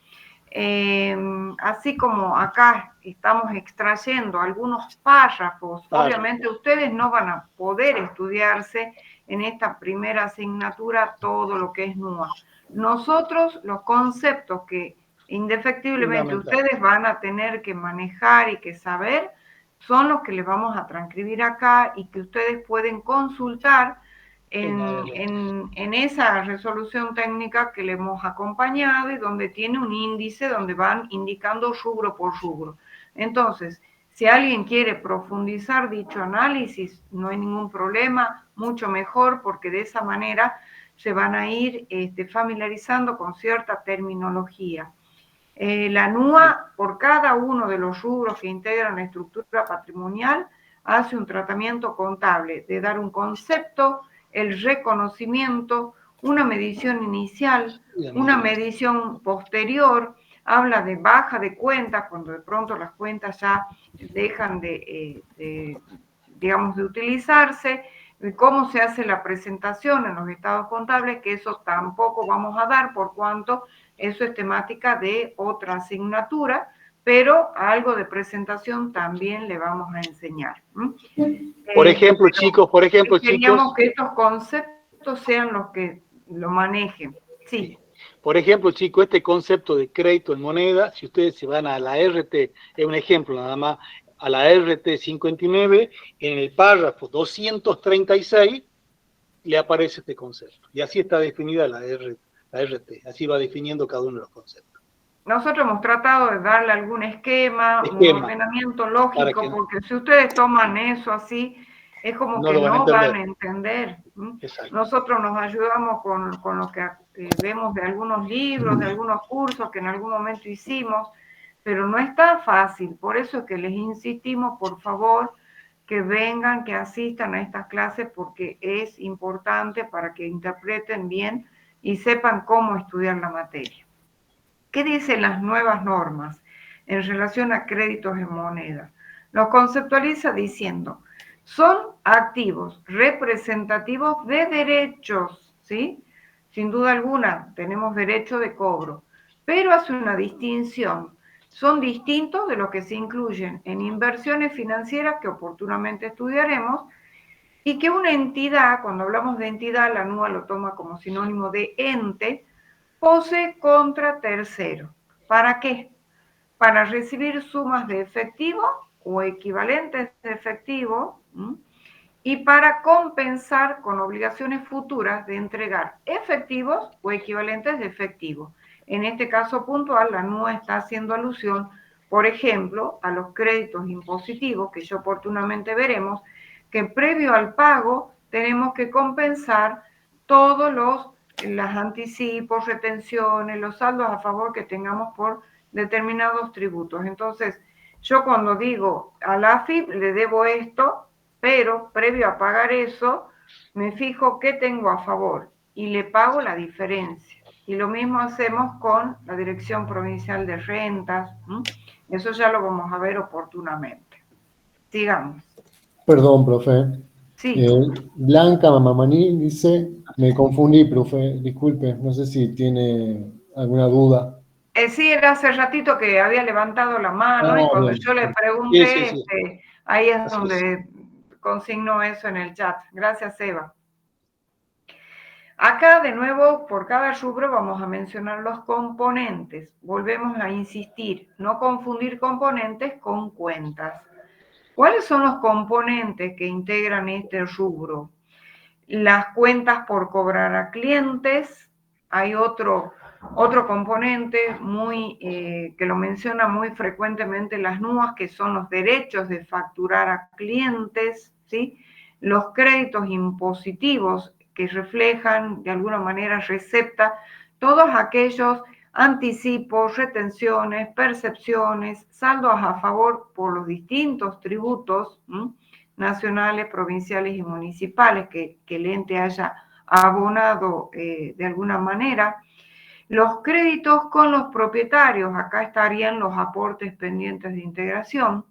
Así como acá estamos extrayendo algunos párrafos, obviamente ustedes no van a poder estudiarse en esta primera asignatura todo lo que es NUA. Nosotros, los conceptos que indefectiblemente ustedes van a tener que manejar y que saber, son los que les vamos a transcribir acá y que ustedes pueden consultar en esa resolución técnica que le hemos acompañado y donde tiene un índice donde van indicando rubro por rubro. Entonces, si alguien quiere profundizar dicho análisis, no hay ningún problema, mucho mejor, porque de esa manera se van a ir familiarizando con cierta terminología. La NUA, por cada uno de los rubros que integran la estructura patrimonial, hace un tratamiento contable de dar un concepto, el reconocimiento, una medición inicial, una medición posterior, habla de baja de cuentas, cuando de pronto las cuentas ya dejan de utilizarse, cómo se hace la presentación en los estados contables, que eso tampoco vamos a dar por cuanto eso es temática de otra asignatura, pero algo de presentación también le vamos a enseñar. Por ejemplo, chicos, queríamos que estos conceptos sean los que lo manejen. Sí. Por ejemplo, chicos, este concepto de crédito en moneda, si ustedes se van a la RT, es un ejemplo nada más, a la RT 59, en el párrafo 236 le aparece este concepto. Y así está definida la RT, así va definiendo cada uno de los conceptos. Nosotros hemos tratado de darle algún esquema, un ordenamiento lógico, porque si ustedes toman eso así, es como que no van a entender. Nosotros nos ayudamos con lo que vemos de algunos libros, de algunos cursos que en algún momento hicimos, pero no está fácil. Por eso es que les insistimos, por favor, que vengan, que asistan a estas clases, porque es importante para que interpreten bien y sepan cómo estudiar la materia. ¿Qué dicen las nuevas normas en relación a créditos en moneda? Los conceptualiza diciendo, son activos representativos de derechos, ¿sí? Sin duda alguna, tenemos derecho de cobro, pero hace una distinción. Son distintos de los que se incluyen en inversiones financieras que oportunamente estudiaremos y que una entidad, cuando hablamos de entidad, la NUA lo toma como sinónimo de ente, posee contra tercero. ¿Para qué? Para recibir sumas de efectivo o equivalentes de efectivo y para compensar con obligaciones futuras de entregar efectivos o equivalentes de efectivo. En este caso puntual, la NUA está haciendo alusión, por ejemplo, a los créditos impositivos, que ya oportunamente veremos, que previo al pago tenemos que compensar todos las anticipos, retenciones, los saldos a favor que tengamos por determinados tributos. Entonces, yo cuando digo a la AFIP le debo esto, pero previo a pagar eso, me fijo qué tengo a favor y le pago la diferencia. Y lo mismo hacemos con la Dirección Provincial de Rentas. Eso ya lo vamos a ver oportunamente. Sigamos. Perdón, profe. Sí. Blanca Mamamaní dice, me confundí, profe, disculpe, no sé si tiene alguna duda. Sí, era hace ratito que había levantado la mano y cuando yo le pregunté, ahí es donde consignó eso en el chat. Gracias, Eva. Acá, de nuevo, por cada rubro vamos a mencionar los componentes. Volvemos a insistir, no confundir componentes con cuentas. ¿Cuáles son los componentes que integran este rubro? Las cuentas por cobrar a clientes. Hay otro componente que lo menciona muy frecuentemente las NUAS, que son los derechos de facturar a clientes, ¿sí? Los créditos impositivos que reflejan de alguna manera recepta todos aquellos anticipos, retenciones, percepciones, saldos a favor por los distintos tributos nacionales, provinciales y municipales que el ente haya abonado de alguna manera. Los créditos con los propietarios, acá estarían los aportes pendientes de integración,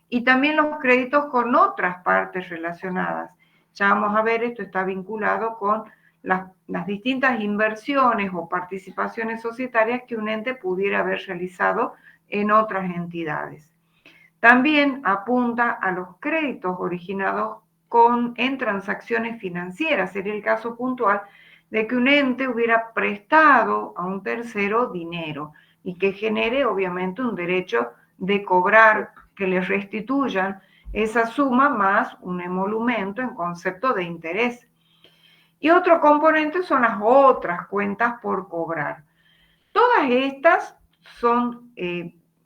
y también los créditos con otras partes relacionadas. Ya vamos a ver, esto está vinculado con las distintas inversiones o participaciones societarias que un ente pudiera haber realizado en otras entidades. También apunta a los créditos originados en transacciones financieras. Sería el caso puntual de que un ente hubiera prestado a un tercero dinero y que genere obviamente un derecho de cobrar, que le restituyan esa suma más un emolumento en concepto de interés. Y otro componente son las otras cuentas por cobrar. Todas estas son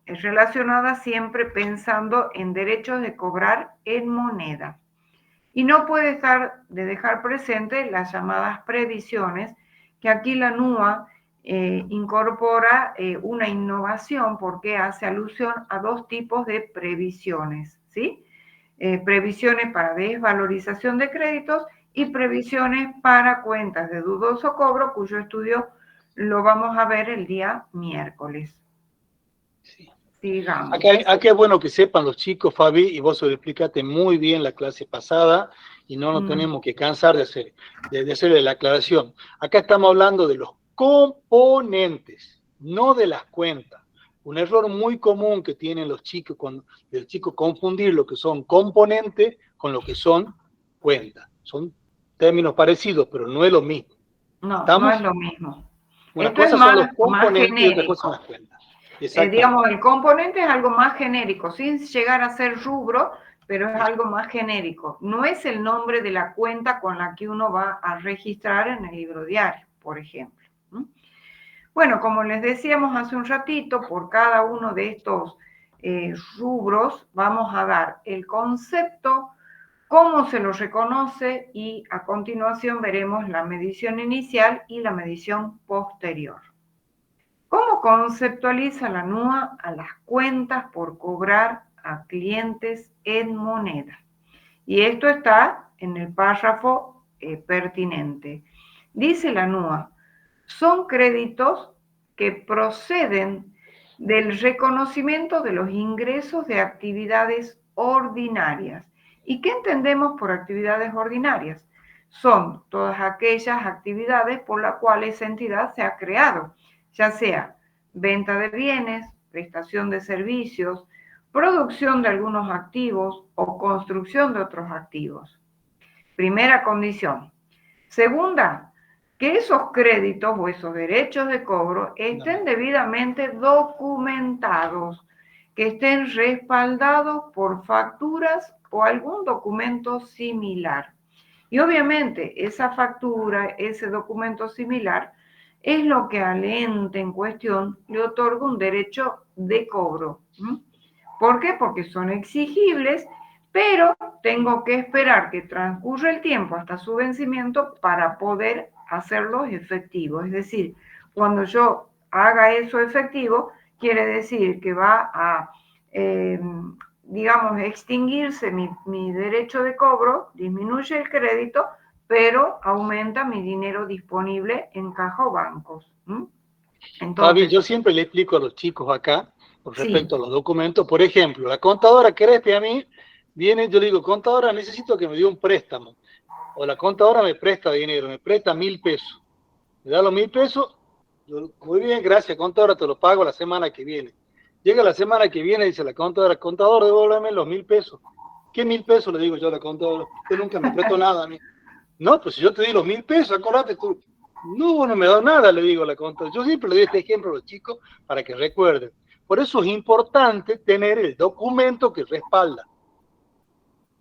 relacionadas siempre pensando en derechos de cobrar en moneda. Y no puede dejar presente las llamadas previsiones, que aquí la NUA incorpora una innovación porque hace alusión a dos tipos de previsiones, ¿sí? Previsiones para desvalorización de créditos y previsiones para cuentas de dudoso cobro, cuyo estudio lo vamos a ver el día miércoles. Sí. Sigamos. Acá es bueno que sepan los chicos, Fabi, y vos lo explicaste muy bien la clase pasada, y no nos tenemos que cansar de hacerle la aclaración. Acá estamos hablando de los componentes, no de las cuentas. Un error muy común que tienen los chicos, el chico confundir lo que son componentes con lo que son cuentas. Son términos parecidos, pero no es lo mismo. No, ¿Estamos? no es lo mismo. Una Esto cosa es son los más componentes y otra cosa son genérico. las cuentas. Digamos, el componente es algo más genérico, sin llegar a ser rubro, pero es algo más genérico. No es el nombre de la cuenta con la que uno va a registrar en el libro diario, por ejemplo. Bueno, como les decíamos hace un ratito, por cada uno de estos rubros vamos a dar el concepto, cómo se lo reconoce, y a continuación veremos la medición inicial y la medición posterior. ¿Cómo conceptualiza la NUA a las cuentas por cobrar a clientes en moneda? Y esto está en el párrafo pertinente. Dice la NUA, son créditos que proceden del reconocimiento de los ingresos de actividades ordinarias. ¿Y qué entendemos por actividades ordinarias? Son todas aquellas actividades por las cuales esa entidad se ha creado, ya sea venta de bienes, prestación de servicios, producción de algunos activos o construcción de otros activos. Primera condición. Segunda, que esos créditos o esos derechos de cobro estén debidamente documentados, que estén respaldados por facturas o algún documento similar. Y obviamente esa factura, ese documento similar, es lo que al ente en cuestión le otorga un derecho de cobro. ¿Por qué? Porque son exigibles, pero tengo que esperar que transcurra el tiempo hasta su vencimiento para poder hacerlos efectivos. Es decir, cuando yo haga eso efectivo, quiere decir que va a, digamos, extinguirse mi derecho de cobro, disminuye el crédito, pero aumenta mi dinero disponible en caja o bancos. Entonces, Fabi, yo siempre le explico a los chicos acá, con respecto a los documentos, por ejemplo, la contadora Crespi a mí viene, yo le digo, contadora, necesito que me dé un préstamo, o la contadora me presta dinero, me presta 1.000 pesos, me da los 1.000 pesos, yo, muy bien, gracias contadora, te lo pago la semana que viene. Llega la semana que viene y dice la contadora, contador, devuélveme los 1.000 pesos. ¿Qué 1.000 pesos? Le digo yo a la contadora, usted nunca me prestó nada a mí. No, pues si yo te di los 1.000 pesos, acordate tú. No, no me da nada, le digo a la contadora. Yo siempre le doy este ejemplo a los chicos para que recuerden. Por eso es importante tener el documento que respalda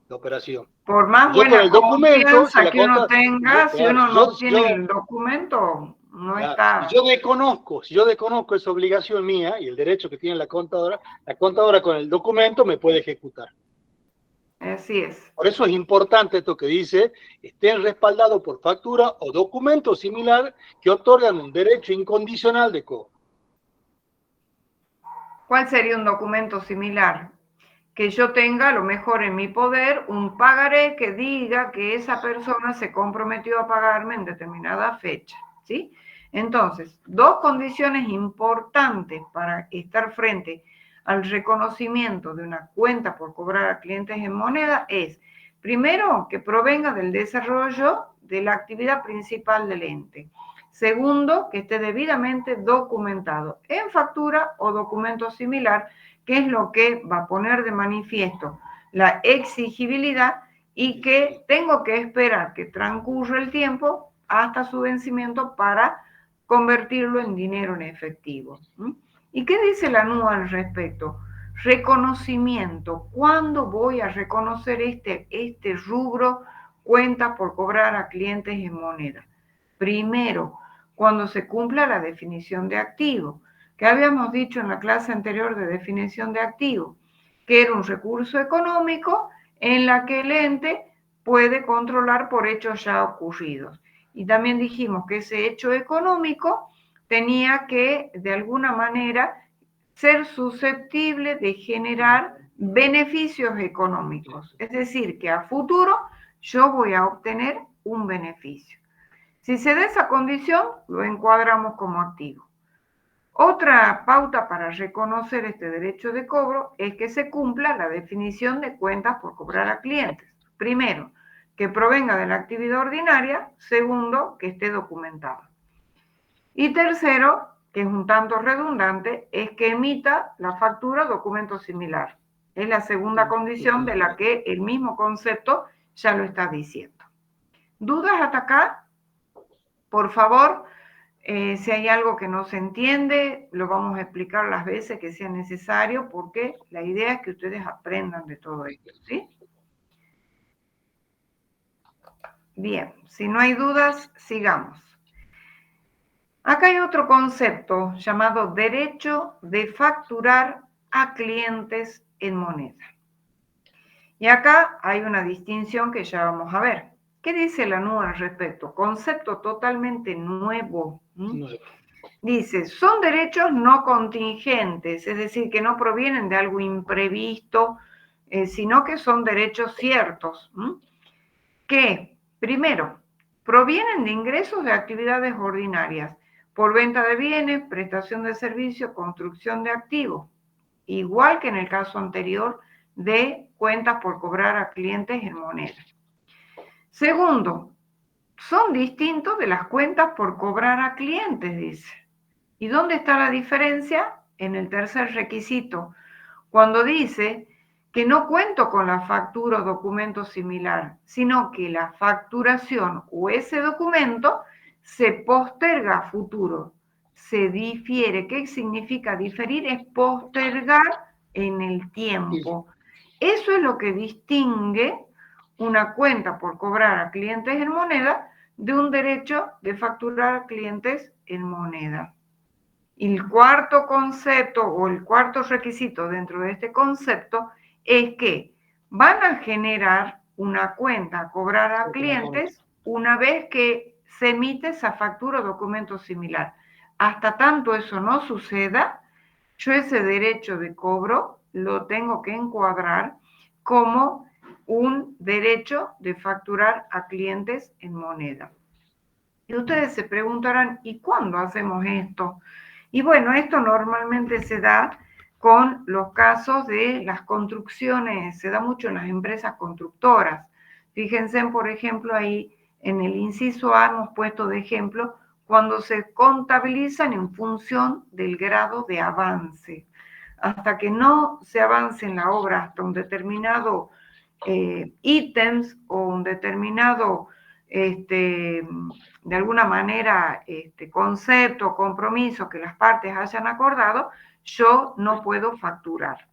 la operación. Por más Yo con buena el documento, si confianza la que uno conta, tenga, si uno no si tiene el documento, no está. si yo desconozco esa obligación mía y el derecho que tiene la contadora con el documento me puede ejecutar. Así es. Por eso es importante esto que dice, estén respaldados por factura o documento similar que otorgan un derecho incondicional de cobro. ¿Cuál sería un documento similar? Que yo tenga a lo mejor en mi poder un pagaré que diga que esa persona se comprometió a pagarme en determinada fecha, ¿sí? Entonces, dos condiciones importantes para estar frente al reconocimiento de una cuenta por cobrar a clientes en moneda es, primero, que provenga del desarrollo de la actividad principal del ente. Segundo, que esté debidamente documentado en factura o documento similar, que es lo que va a poner de manifiesto la exigibilidad y que tengo que esperar que transcurra el tiempo hasta su vencimiento para convertirlo en dinero en efectivo. ¿Y qué dice la NUA al respecto? Reconocimiento. ¿Cuándo voy a reconocer este rubro cuentas por cobrar a clientes en moneda? Primero, cuando se cumpla la definición de activo, que habíamos dicho en la clase anterior de definición de activo, que era un recurso económico en la que el ente puede controlar por hechos ya ocurridos. Y también dijimos que ese hecho económico tenía que, de alguna manera, ser susceptible de generar beneficios económicos. Es decir, que a futuro yo voy a obtener un beneficio. Si se da esa condición, lo encuadramos como activo. Otra pauta para reconocer este derecho de cobro es que se cumpla la definición de cuentas por cobrar a clientes. Primero, que provenga de la actividad ordinaria. Segundo, que esté documentada. Y tercero, que es un tanto redundante, es que emita la factura o documento similar. Es la segunda condición de la que el mismo concepto ya lo está diciendo. ¿Dudas hasta acá? Por favor, si hay algo que no se entiende, lo vamos a explicar las veces que sea necesario, porque la idea es que ustedes aprendan de todo esto, ¿sí? Bien, si no hay dudas, sigamos. Acá hay otro concepto llamado derecho de facturar a clientes en moneda. Y acá hay una distinción que ya vamos a ver. ¿Qué dice la NUA al respecto? Concepto totalmente nuevo. Dice, son derechos no contingentes, es decir, que no provienen de algo imprevisto, sino que son derechos ciertos. Que, primero, provienen de ingresos de actividades ordinarias, por venta de bienes, prestación de servicios, construcción de activos, igual que en el caso anterior de cuentas por cobrar a clientes en moneda. Segundo, son distintos de las cuentas por cobrar a clientes, dice. ¿Y dónde está la diferencia? En el tercer requisito, cuando dice que no cuento con la factura o documento similar, sino que la facturación o ese documento se posterga a futuro, se difiere. ¿Qué significa diferir? Es postergar en el tiempo. Eso es lo que distingue una cuenta por cobrar a clientes en moneda de un derecho de facturar a clientes en moneda. Y el cuarto concepto o el cuarto requisito dentro de este concepto es que van a generar una cuenta a cobrar a clientes una vez que se emite esa factura o documento similar. Hasta tanto eso no suceda, yo ese derecho de cobro lo tengo que encuadrar como un derecho de facturar a clientes en moneda. Y ustedes se preguntarán, ¿y cuándo hacemos esto? Y bueno, esto normalmente se da con los casos de las construcciones, se da mucho en las empresas constructoras. Fíjense, por ejemplo, ahí en el inciso A hemos puesto de ejemplo cuando se contabilizan en función del grado de avance. Hasta que no se avance en la obra hasta un determinado ítems o un determinado de alguna manera, concepto, compromiso que las partes hayan acordado, yo no puedo facturar.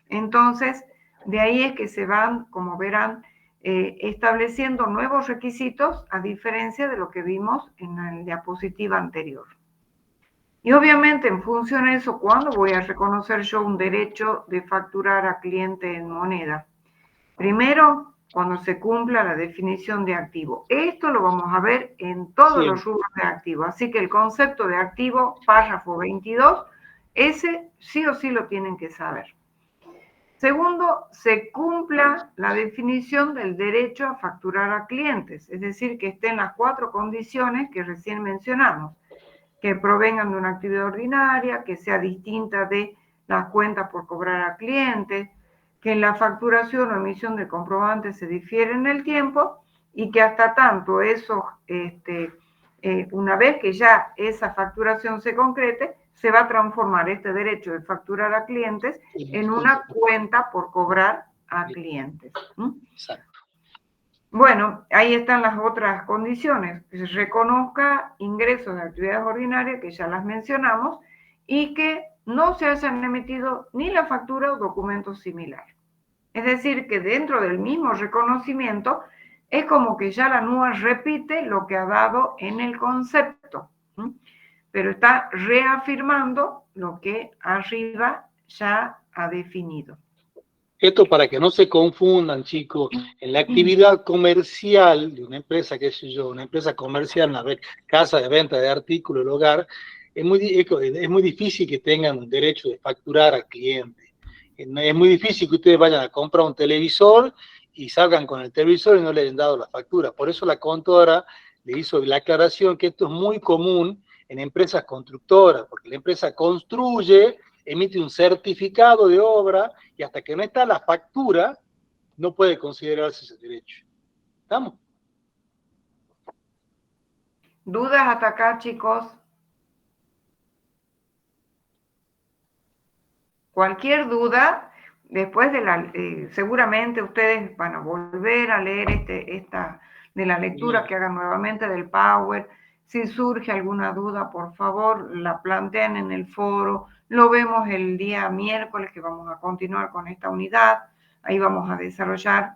Entonces, de ahí es que se van, como verán, estableciendo nuevos requisitos a diferencia de lo que vimos en la diapositiva anterior. Y obviamente en función de eso, ¿cuándo voy a reconocer yo un derecho de facturar a cliente en moneda? Primero, cuando se cumpla la definición de activo. Esto lo vamos a ver en todos los rubros de activo. Así que el concepto de activo, párrafo 22, ese sí o sí lo tienen que saber. Segundo, se cumpla la definición del derecho a facturar a clientes, es decir, que estén las 4 condiciones que recién mencionamos, que provengan de una actividad ordinaria, que sea distinta de las cuentas por cobrar a clientes, que en la facturación o emisión de comprobantes se difiere en el tiempo y que hasta tanto eso, una vez que ya esa facturación se concrete, se va a transformar este derecho de facturar a clientes en una cuenta por cobrar a clientes. Exacto. Bueno, ahí están las otras condiciones, que se reconozca ingresos de actividades ordinarias, que ya las mencionamos, y que no se hayan emitido ni la factura o documento similar. Es decir, que dentro del mismo reconocimiento es como que ya la NUA repite lo que ha dado en el concepto, pero está reafirmando lo que arriba ya ha definido. Esto para que no se confundan, chicos, en la actividad comercial de una empresa, qué sé yo, una empresa comercial, una casa de venta de artículos del hogar, es muy difícil que tengan un derecho de facturar al cliente. Es muy difícil que ustedes vayan a comprar un televisor y salgan con el televisor y no le hayan dado la factura. Por eso la contadora le hizo la aclaración que esto es muy común en empresas constructoras, porque la empresa construye, emite un certificado de obra y hasta que no está la factura, no puede considerarse ese derecho. ¿Estamos? ¿Dudas hasta acá, chicos? Cualquier duda, después de seguramente ustedes van a volver a leer de la lectura que hagan nuevamente del Power. Si surge alguna duda, por favor, la plantean en el foro. Lo vemos el día miércoles que vamos a continuar con esta unidad. Ahí vamos a desarrollar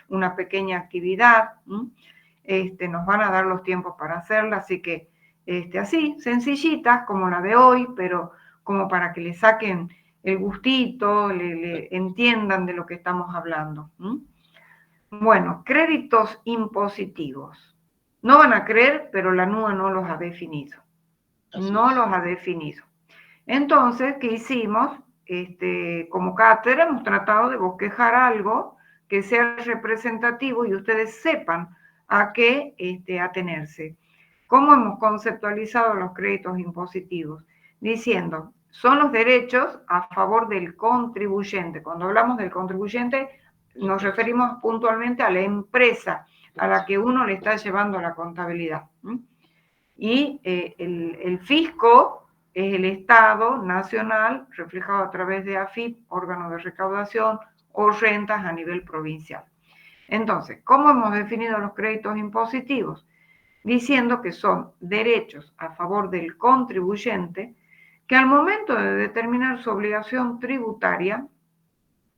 una pequeña actividad. Nos van a dar los tiempos para hacerla, así que así, sencillitas como la de hoy, pero como para que le saquen el gustito, le entiendan de lo que estamos hablando. Bueno, créditos impositivos. No van a creer, pero la NUA no los ha definido. No los ha definido. Entonces, ¿qué hicimos? Como cátedra hemos tratado de bosquejar algo que sea representativo y ustedes sepan a qué atenerse. ¿Cómo hemos conceptualizado los créditos impositivos? Diciendo, son los derechos a favor del contribuyente. Cuando hablamos del contribuyente, nos referimos puntualmente a la empresa a la que uno le está llevando la contabilidad. Y el fisco es el Estado nacional, reflejado a través de AFIP, órgano de recaudación, o rentas a nivel provincial. Entonces, ¿cómo hemos definido los créditos impositivos? Diciendo que son derechos a favor del contribuyente que al momento de determinar su obligación tributaria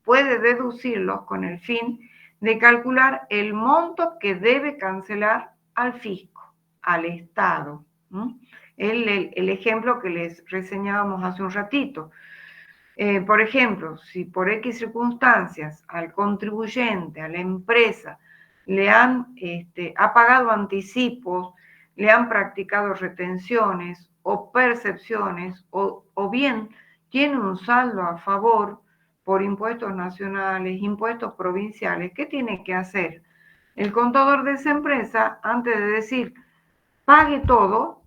puede deducirlos con el fin de calcular el monto que debe cancelar al fisco, al Estado. El ejemplo que les reseñábamos hace un ratito. Por ejemplo, si por X circunstancias al contribuyente, a la empresa, le ha pagado anticipos, le han practicado retenciones o percepciones, o bien tiene un saldo a favor por impuestos nacionales, impuestos provinciales, ¿qué tiene que hacer? El contador de esa empresa, antes de decir, pague todo,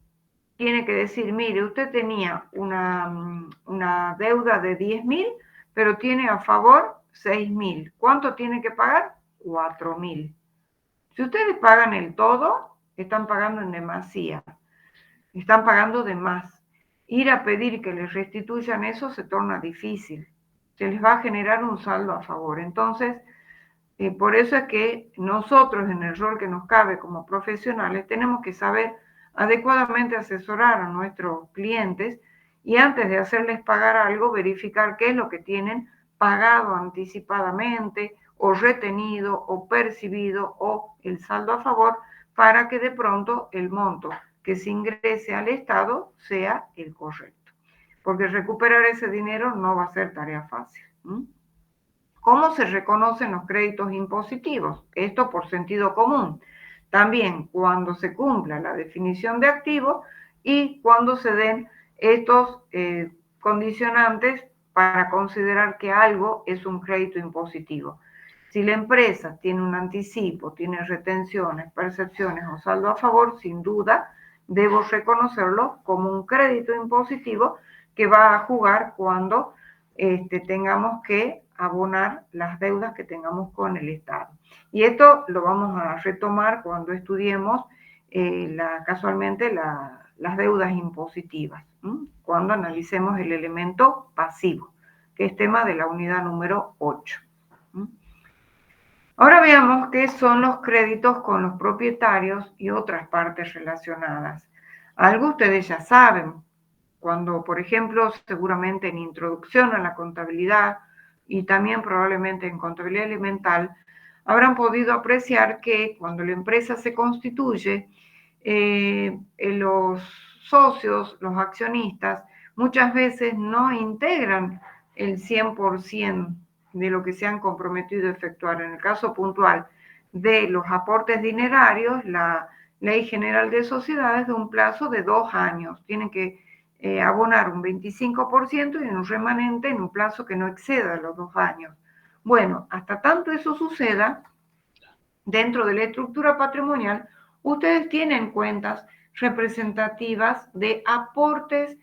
tiene que decir, mire, usted tenía una deuda de 10.000, pero tiene a favor 6.000. ¿Cuánto tiene que pagar? 4.000. Si ustedes pagan el todo, están pagando en demasía. Están pagando de más. Ir a pedir que les restituyan eso se torna difícil. Se les va a generar un saldo a favor. Entonces, Por eso es que nosotros, en el rol que nos cabe como profesionales, tenemos que saber adecuadamente asesorar a nuestros clientes y antes de hacerles pagar algo, verificar qué es lo que tienen pagado anticipadamente o retenido o percibido o el saldo a favor para que de pronto el monto que se ingrese al Estado sea el correcto. Porque recuperar ese dinero no va a ser tarea fácil. ¿Cómo se reconocen los créditos impositivos? Esto por sentido común. También cuando se cumpla la definición de activo y cuando se den estos condicionantes para considerar que algo es un crédito impositivo. Si la empresa tiene un anticipo, tiene retenciones, percepciones o saldo a favor, sin duda debo reconocerlo como un crédito impositivo que va a jugar cuando tengamos que abonar las deudas que tengamos con el Estado. Y esto lo vamos a retomar cuando estudiemos casualmente las deudas impositivas, cuando analicemos el elemento pasivo, que es tema de la unidad número 8. Ahora veamos qué son los créditos con los propietarios y otras partes relacionadas. Algo ustedes ya saben, cuando, por ejemplo, seguramente en introducción a la contabilidad y también probablemente en contabilidad elemental, habrán podido apreciar que cuando la empresa se constituye, los socios, los accionistas, muchas veces no integran el 100% de lo que se han comprometido a efectuar. En el caso puntual de los aportes dinerarios, la Ley General de Sociedades de un plazo de 2 años. Tienen que abonar un 25% y un remanente en un plazo que no exceda los 2 años. Bueno, hasta tanto eso suceda, dentro de la estructura patrimonial, ustedes tienen cuentas representativas de aportes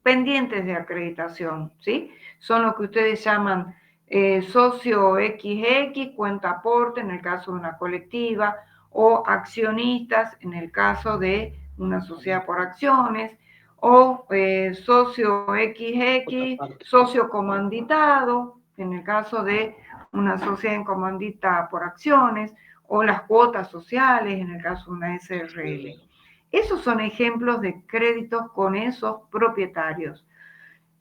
pendientes de acreditación, ¿sí? Son lo que ustedes llaman socio XX, cuenta aporte en el caso de una colectiva, o accionistas en el caso de una sociedad por acciones, o socio XX, socio comanditado, en el caso de una sociedad en comandita por acciones, o las cuotas sociales en el caso de una SRL. Esos son ejemplos de créditos con esos propietarios.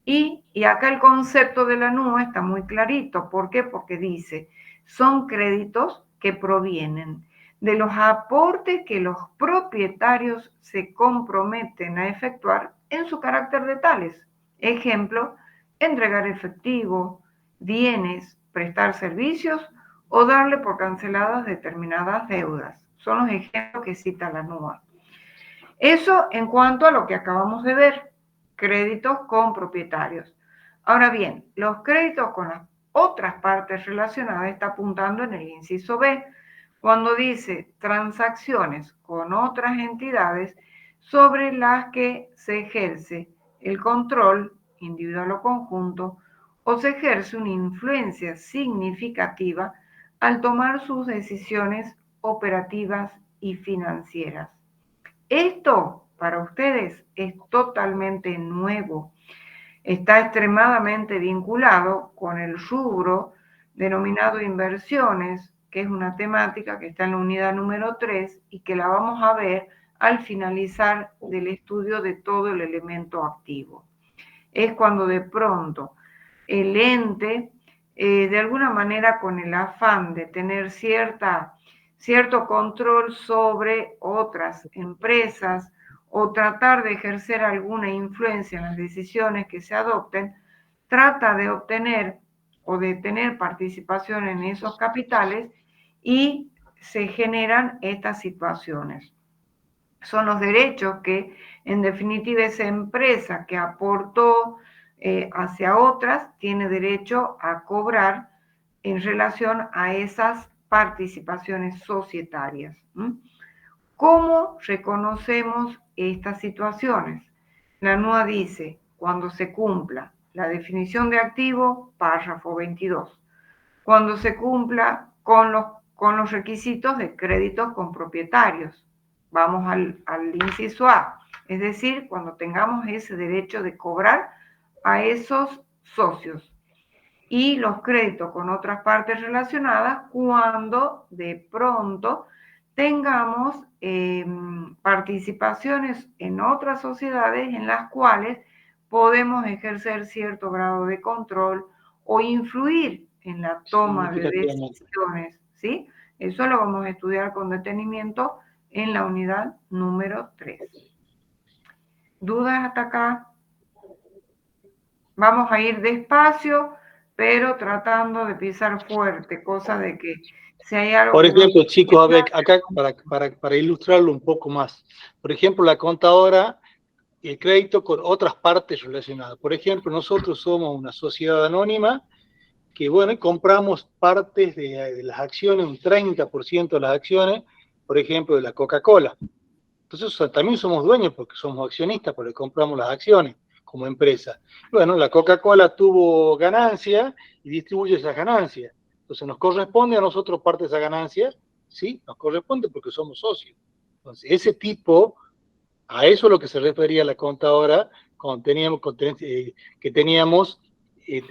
Y acá el concepto de la NUA está muy clarito. ¿Por qué? Porque dice, son créditos que provienen de los aportes que los propietarios se comprometen a efectuar en su carácter de tales. Ejemplo, entregar efectivo, bienes, prestar servicios o darle por canceladas determinadas deudas. Son los ejemplos que cita la NUA. Eso en cuanto a lo que acabamos de ver, créditos con propietarios. Ahora bien, los créditos con las otras partes relacionadas está apuntando en el inciso B, cuando dice transacciones con otras entidades sobre las que se ejerce el control individual o conjunto o se ejerce una influencia significativa al tomar sus decisiones operativas y financieras. Esto para ustedes es totalmente nuevo. Está extremadamente vinculado con el rubro denominado inversiones, que es una temática que está en la unidad número 3 y que la vamos a ver al finalizar del estudio de todo el elemento activo. Es cuando de pronto el ente, de alguna manera con el afán de tener cierto control sobre otras empresas o tratar de ejercer alguna influencia en las decisiones que se adopten, trata de obtener o de tener participación en esos capitales y se generan estas situaciones. Son los derechos que, en definitiva, esa empresa que aportó hacia otras tiene derecho a cobrar en relación a esas participaciones societarias. ¿Cómo reconocemos estas situaciones? La NUA dice, cuando se cumpla la definición de activo, párrafo 22, cuando se cumpla con los requisitos de créditos con propietarios. Vamos al inciso A, es decir, cuando tengamos ese derecho de cobrar a esos socios. y los créditos con otras partes relacionadas cuando de pronto tengamos participaciones en otras sociedades en las cuales podemos ejercer cierto grado de control o influir en la toma de decisiones, ¿sí? Eso lo vamos a estudiar con detenimiento en la unidad número 3. ¿Dudas hasta acá? Vamos a ir despacio, pero tratando de pisar fuerte, cosa de que si hay algo... Por ejemplo, chicos, a ver, acá para ilustrarlo un poco más. Por ejemplo, la contadora y el crédito con otras partes relacionadas. Por ejemplo, nosotros somos una sociedad anónima que, bueno, compramos partes de las acciones, un 30% de las acciones, por ejemplo, de la Coca-Cola. Entonces también somos dueños porque somos accionistas, porque compramos las acciones como empresa. Bueno, la Coca-Cola tuvo ganancia y distribuye esas ganancias. Entonces nos corresponde a nosotros parte de esa ganancia, ¿sí? Nos corresponde porque somos socios. Entonces, ese tipo, a eso es lo que se refería la contadora cuando teníamos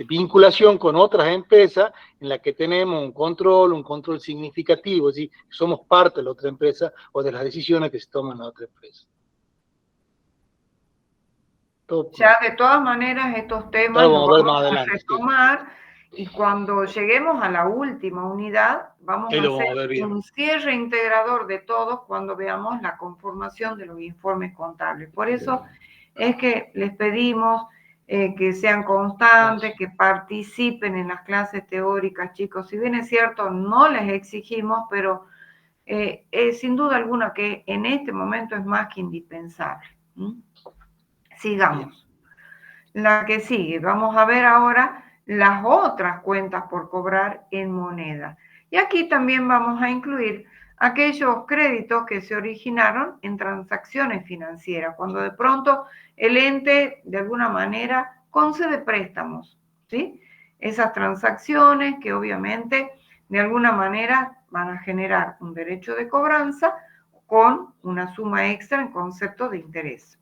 vinculación con otras empresas en las que tenemos un control significativo, es decir, somos parte de la otra empresa o de las decisiones que se toman en la otra empresa. Ya de todas maneras estos temas los vamos a retomar y cuando lleguemos a la última unidad vamos a hacer un cierre integrador de todos cuando veamos la conformación de los informes contables. Por eso es que les pedimos que sean constantes, que participen en las clases teóricas, chicos. Si bien es cierto, no les exigimos, pero sin duda alguna que en este momento es más que indispensable. Sigamos. La que sigue, vamos a ver ahora las otras cuentas por cobrar en moneda. Y aquí también vamos a incluir aquellos créditos que se originaron en transacciones financieras, cuando de pronto el ente de alguna manera concede préstamos, ¿sí? Esas transacciones que obviamente de alguna manera van a generar un derecho de cobranza con una suma extra en concepto de interés.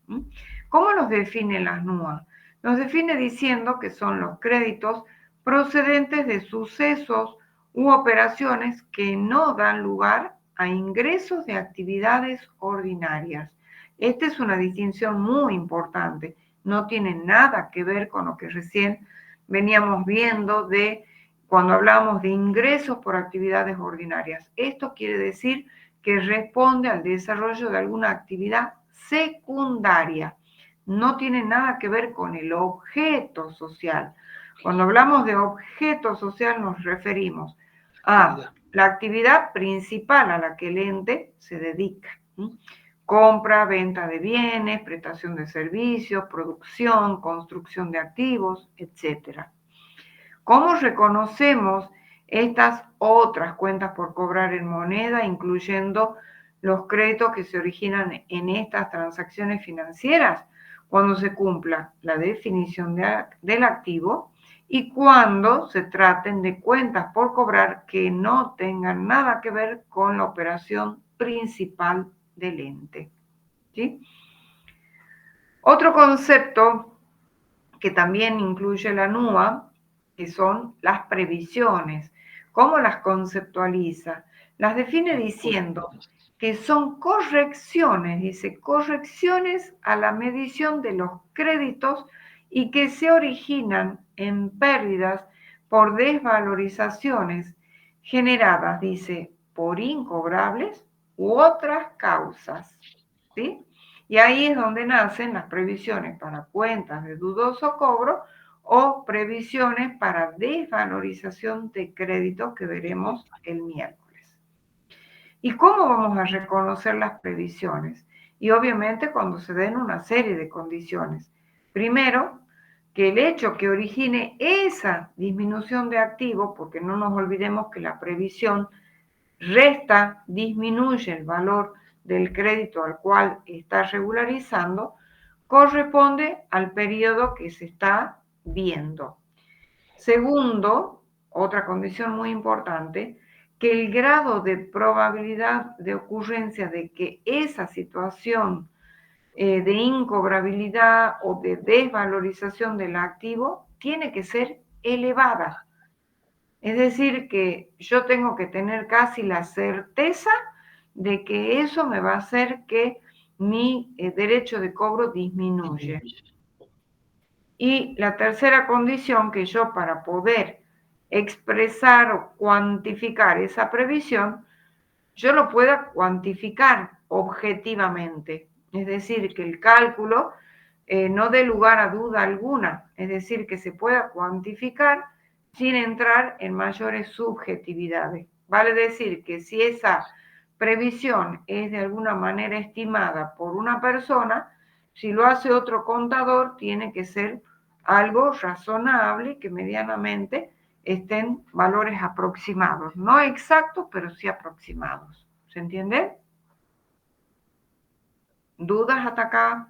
¿Cómo los definen las NUA? Nos define diciendo que son los créditos procedentes de sucesos u operaciones que no dan lugar a ingresos de actividades ordinarias. Esta es una distinción muy importante. No tiene nada que ver con lo que recién veníamos viendo de cuando hablamos de ingresos por actividades ordinarias. Esto quiere decir que responde al desarrollo de alguna actividad secundaria. No tiene nada que ver con el objeto social. Cuando hablamos de objeto social nos referimos a la actividad principal a la que el ente se dedica. Compra, venta de bienes, prestación de servicios, producción, construcción de activos, etc. ¿Cómo reconocemos estas otras cuentas por cobrar en moneda, incluyendo los créditos que se originan en estas transacciones financieras? Cuando se cumpla la definición del activo y cuando se traten de cuentas por cobrar que no tengan nada que ver con la operación principal del ente. ¿Sí? Otro concepto que también incluye la NUA, que son las previsiones. ¿Cómo las conceptualiza? Las define diciendo que son correcciones, dice, correcciones a la medición de los créditos y que se originan en pérdidas por desvalorizaciones generadas, dice, por incobrables u otras causas, ¿sí? Y ahí es donde nacen las previsiones para cuentas de dudoso cobro o previsiones para desvalorización de créditos que veremos el miércoles. ¿Y cómo vamos a reconocer las previsiones? Y obviamente cuando se den una serie de condiciones. Primero, que el hecho que origine esa disminución de activos, porque no nos olvidemos que la previsión resta, disminuye el valor del crédito al cual está regularizando, corresponde al periodo que se está viendo. Segundo, otra condición muy importante, que el grado de probabilidad de ocurrencia de que esa situación de incobrabilidad o de desvalorización del activo tiene que ser elevada. Es decir, que yo tengo que tener casi la certeza de que eso me va a hacer que mi derecho de cobro disminuye. Y la tercera condición, que yo para poder expresar o cuantificar esa previsión, yo lo pueda cuantificar objetivamente. Es decir, que el cálculo no dé lugar a duda alguna. Es decir, que se pueda cuantificar sin entrar en mayores subjetividades. Vale decir que si esa previsión es de alguna manera estimada por una persona, si lo hace otro contador, tiene que ser algo razonable, que medianamente estén valores aproximados, no exactos, pero sí aproximados. ¿Se entiende? ¿Dudas hasta acá?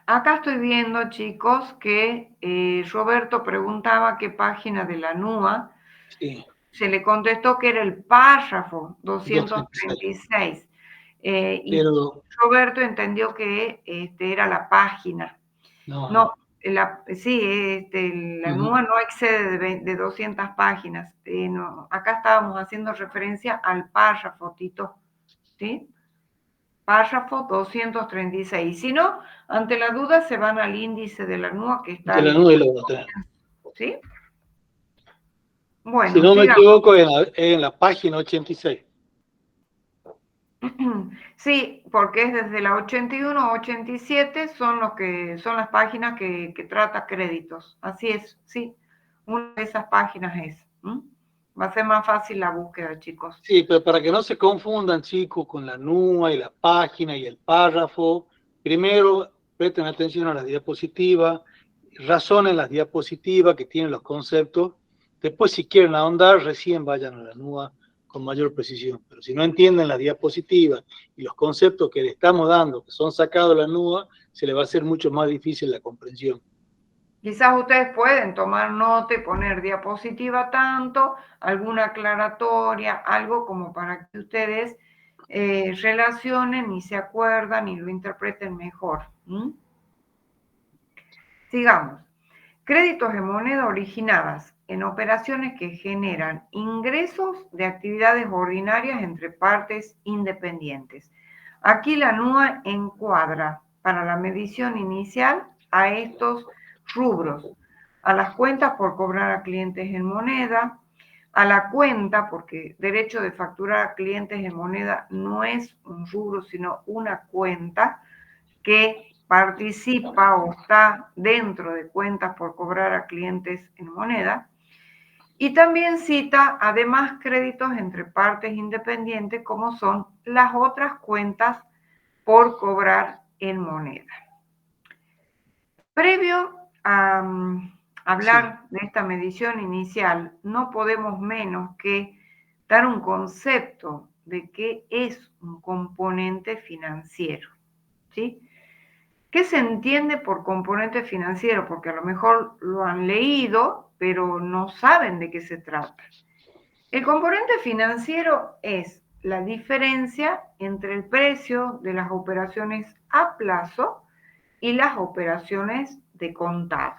Acá estoy viendo, chicos, que Roberto preguntaba qué página de la NUA. Sí. Se le contestó que era el párrafo 236. 236. Y Pero Roberto entendió que era la página. No, sí, la NUA no excede de 200 páginas. No, acá estábamos haciendo referencia al párrafo, Tito. ¿Sí? Párrafo 236. Si no, ante la duda se van al índice de la NUA que está de la al nube lo va a tener. ¿sí? Bueno, Si no me sigamos. equivoco, en la página 86. Sí, porque es desde la 81 a 87 son las páginas que trata créditos. Así es, sí. Una de esas páginas es. Va a ser más fácil la búsqueda, chicos. Sí, pero para que no se confundan, chicos, con la NUA y la página y el párrafo, primero presten atención a las diapositivas, razonen las diapositivas que tienen los conceptos. Después, si quieren ahondar, recién vayan a la NUA con mayor precisión. Pero si no entienden las diapositivas y los conceptos que le estamos dando, que son sacados de la NUA, se les va a hacer mucho más difícil la comprensión. Quizás ustedes pueden tomar nota y poner diapositiva tanto, alguna aclaratoria, algo como para que ustedes relacionen y se acuerdan y lo interpreten mejor. Sigamos. Créditos en moneda originadas en operaciones que generan ingresos de actividades ordinarias entre partes independientes. Aquí la NUA encuadra para la medición inicial a estos rubros: a las cuentas por cobrar a clientes en moneda, a la cuenta, porque derecho de facturar a clientes en moneda no es un rubro, sino una cuenta que participa o está dentro de cuentas por cobrar a clientes en moneda. Y también cita además créditos entre partes independientes, como son las otras cuentas por cobrar en moneda. Previo a hablar de esta medición inicial, no podemos menos que dar un concepto de qué es un componente financiero, ¿sí? ¿Qué se entiende por componente financiero? Porque a lo mejor lo han leído, pero no saben de qué se trata. El componente financiero es la diferencia entre el precio de las operaciones a plazo y las operaciones de contado.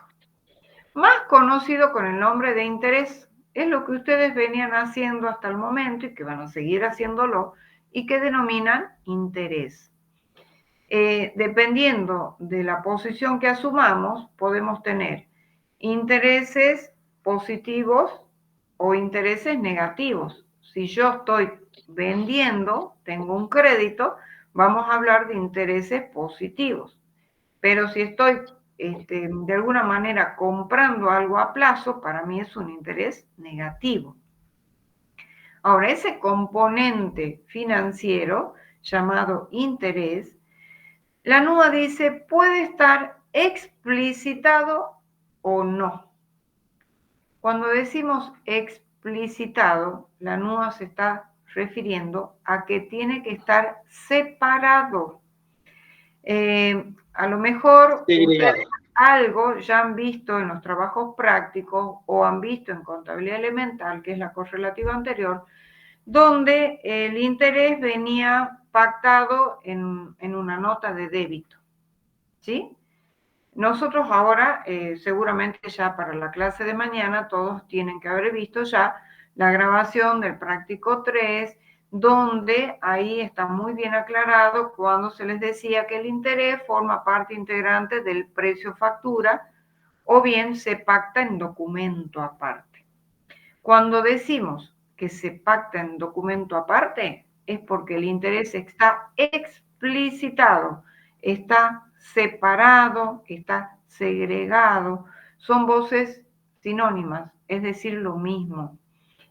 Más conocido con el nombre de interés, es lo que ustedes venían haciendo hasta el momento y que van a seguir haciéndolo y que denominan interés. Dependiendo de la posición que asumamos, podemos tener intereses positivos o intereses negativos. Si yo estoy vendiendo, tengo un crédito, vamos a hablar de intereses positivos. Pero si estoy de alguna manera comprando algo a plazo, para mí es un interés negativo. Ahora, ese componente financiero llamado interés, la NUA dice, puede estar explicitado o no. Cuando decimos explicitado, la NUA se está refiriendo a que tiene que estar separado. A lo mejor ustedes algo ya han visto en los trabajos prácticos o han visto en contabilidad elemental, que es la correlativa anterior, donde el interés venía pactado en una nota de débito, ¿sí? Nosotros ahora, seguramente ya para la clase de mañana, todos tienen que haber visto ya la grabación del práctico 3, donde ahí está muy bien aclarado cuando se les decía que el interés forma parte integrante del precio factura o bien se pacta en documento aparte. Cuando decimos que se pacta en documento aparte, es porque el interés está explicitado, está separado, está segregado. Son voces sinónimas, es decir, lo mismo.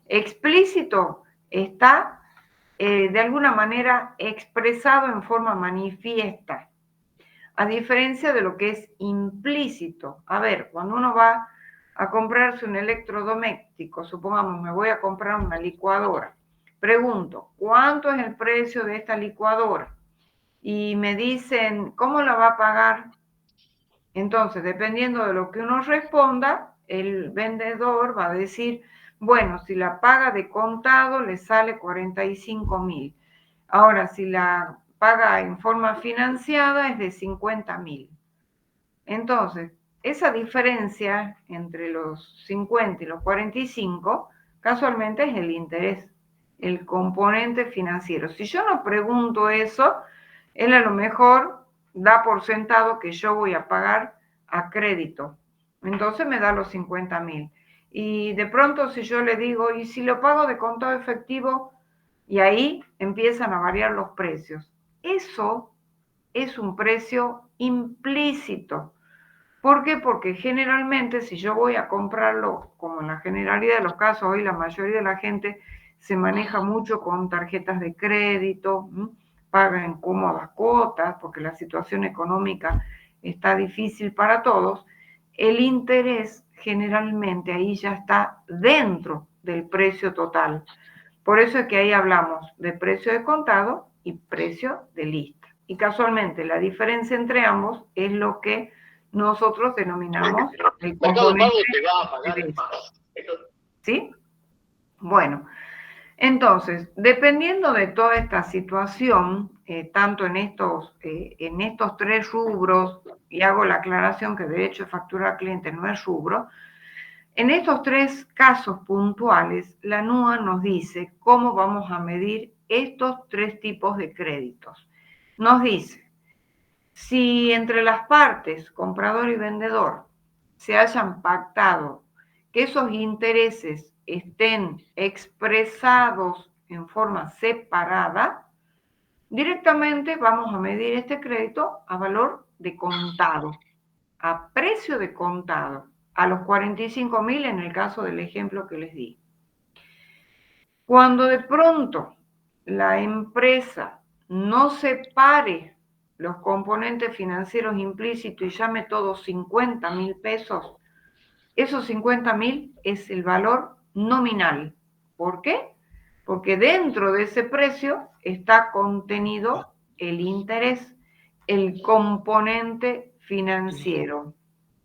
Explícito está de alguna manera expresado en forma manifiesta, a diferencia de lo que es implícito. A ver, cuando uno va a comprarse un electrodoméstico, supongamos me voy a comprar una licuadora, pregunto, ¿cuánto es el precio de esta licuadora? Y me dicen, ¿cómo la va a pagar? Entonces, dependiendo de lo que uno responda, el vendedor va a decir, bueno, si la paga de contado le sale 45.000. Ahora, si la paga en forma financiada es de 50.000. Entonces, esa diferencia entre los 50 y los 45, casualmente es el interés, el componente financiero. Si yo no pregunto eso, él a lo mejor da por sentado que yo voy a pagar a crédito. Entonces me da los 50.000. Y de pronto si yo le digo, ¿y si lo pago de contado efectivo? Y ahí empiezan a variar los precios. Eso es un precio implícito. ¿Por qué? Porque generalmente si yo voy a comprarlo, como en la generalidad de los casos, hoy la mayoría de la gente se maneja mucho con tarjetas de crédito, paga en cómodas cuotas, porque la situación económica está difícil para todos, el interés generalmente ahí ya está dentro del precio total. Por eso es que ahí hablamos de precio de contado y precio de lista. Y casualmente la diferencia entre ambos es lo que nosotros denominamos el componente de ¿sí? Bueno, entonces, dependiendo de toda esta situación, tanto en estos 3 rubros, y hago la aclaración que de hecho factura al cliente no es rubro, en estos 3 casos puntuales, la NUA nos dice cómo vamos a medir estos 3 tipos de créditos. Nos dice, si entre las partes, comprador y vendedor, se hayan pactado que esos intereses estén expresados en forma separada, directamente vamos a medir este crédito a valor de contado, a precio de contado, a los 45.000 en el caso del ejemplo que les di. Cuando de pronto la empresa no separe los componentes financieros implícitos y llame todos 50.000 pesos, esos 50.000 es el valor nominal. ¿Por qué? Porque dentro de ese precio está contenido el interés, el componente financiero.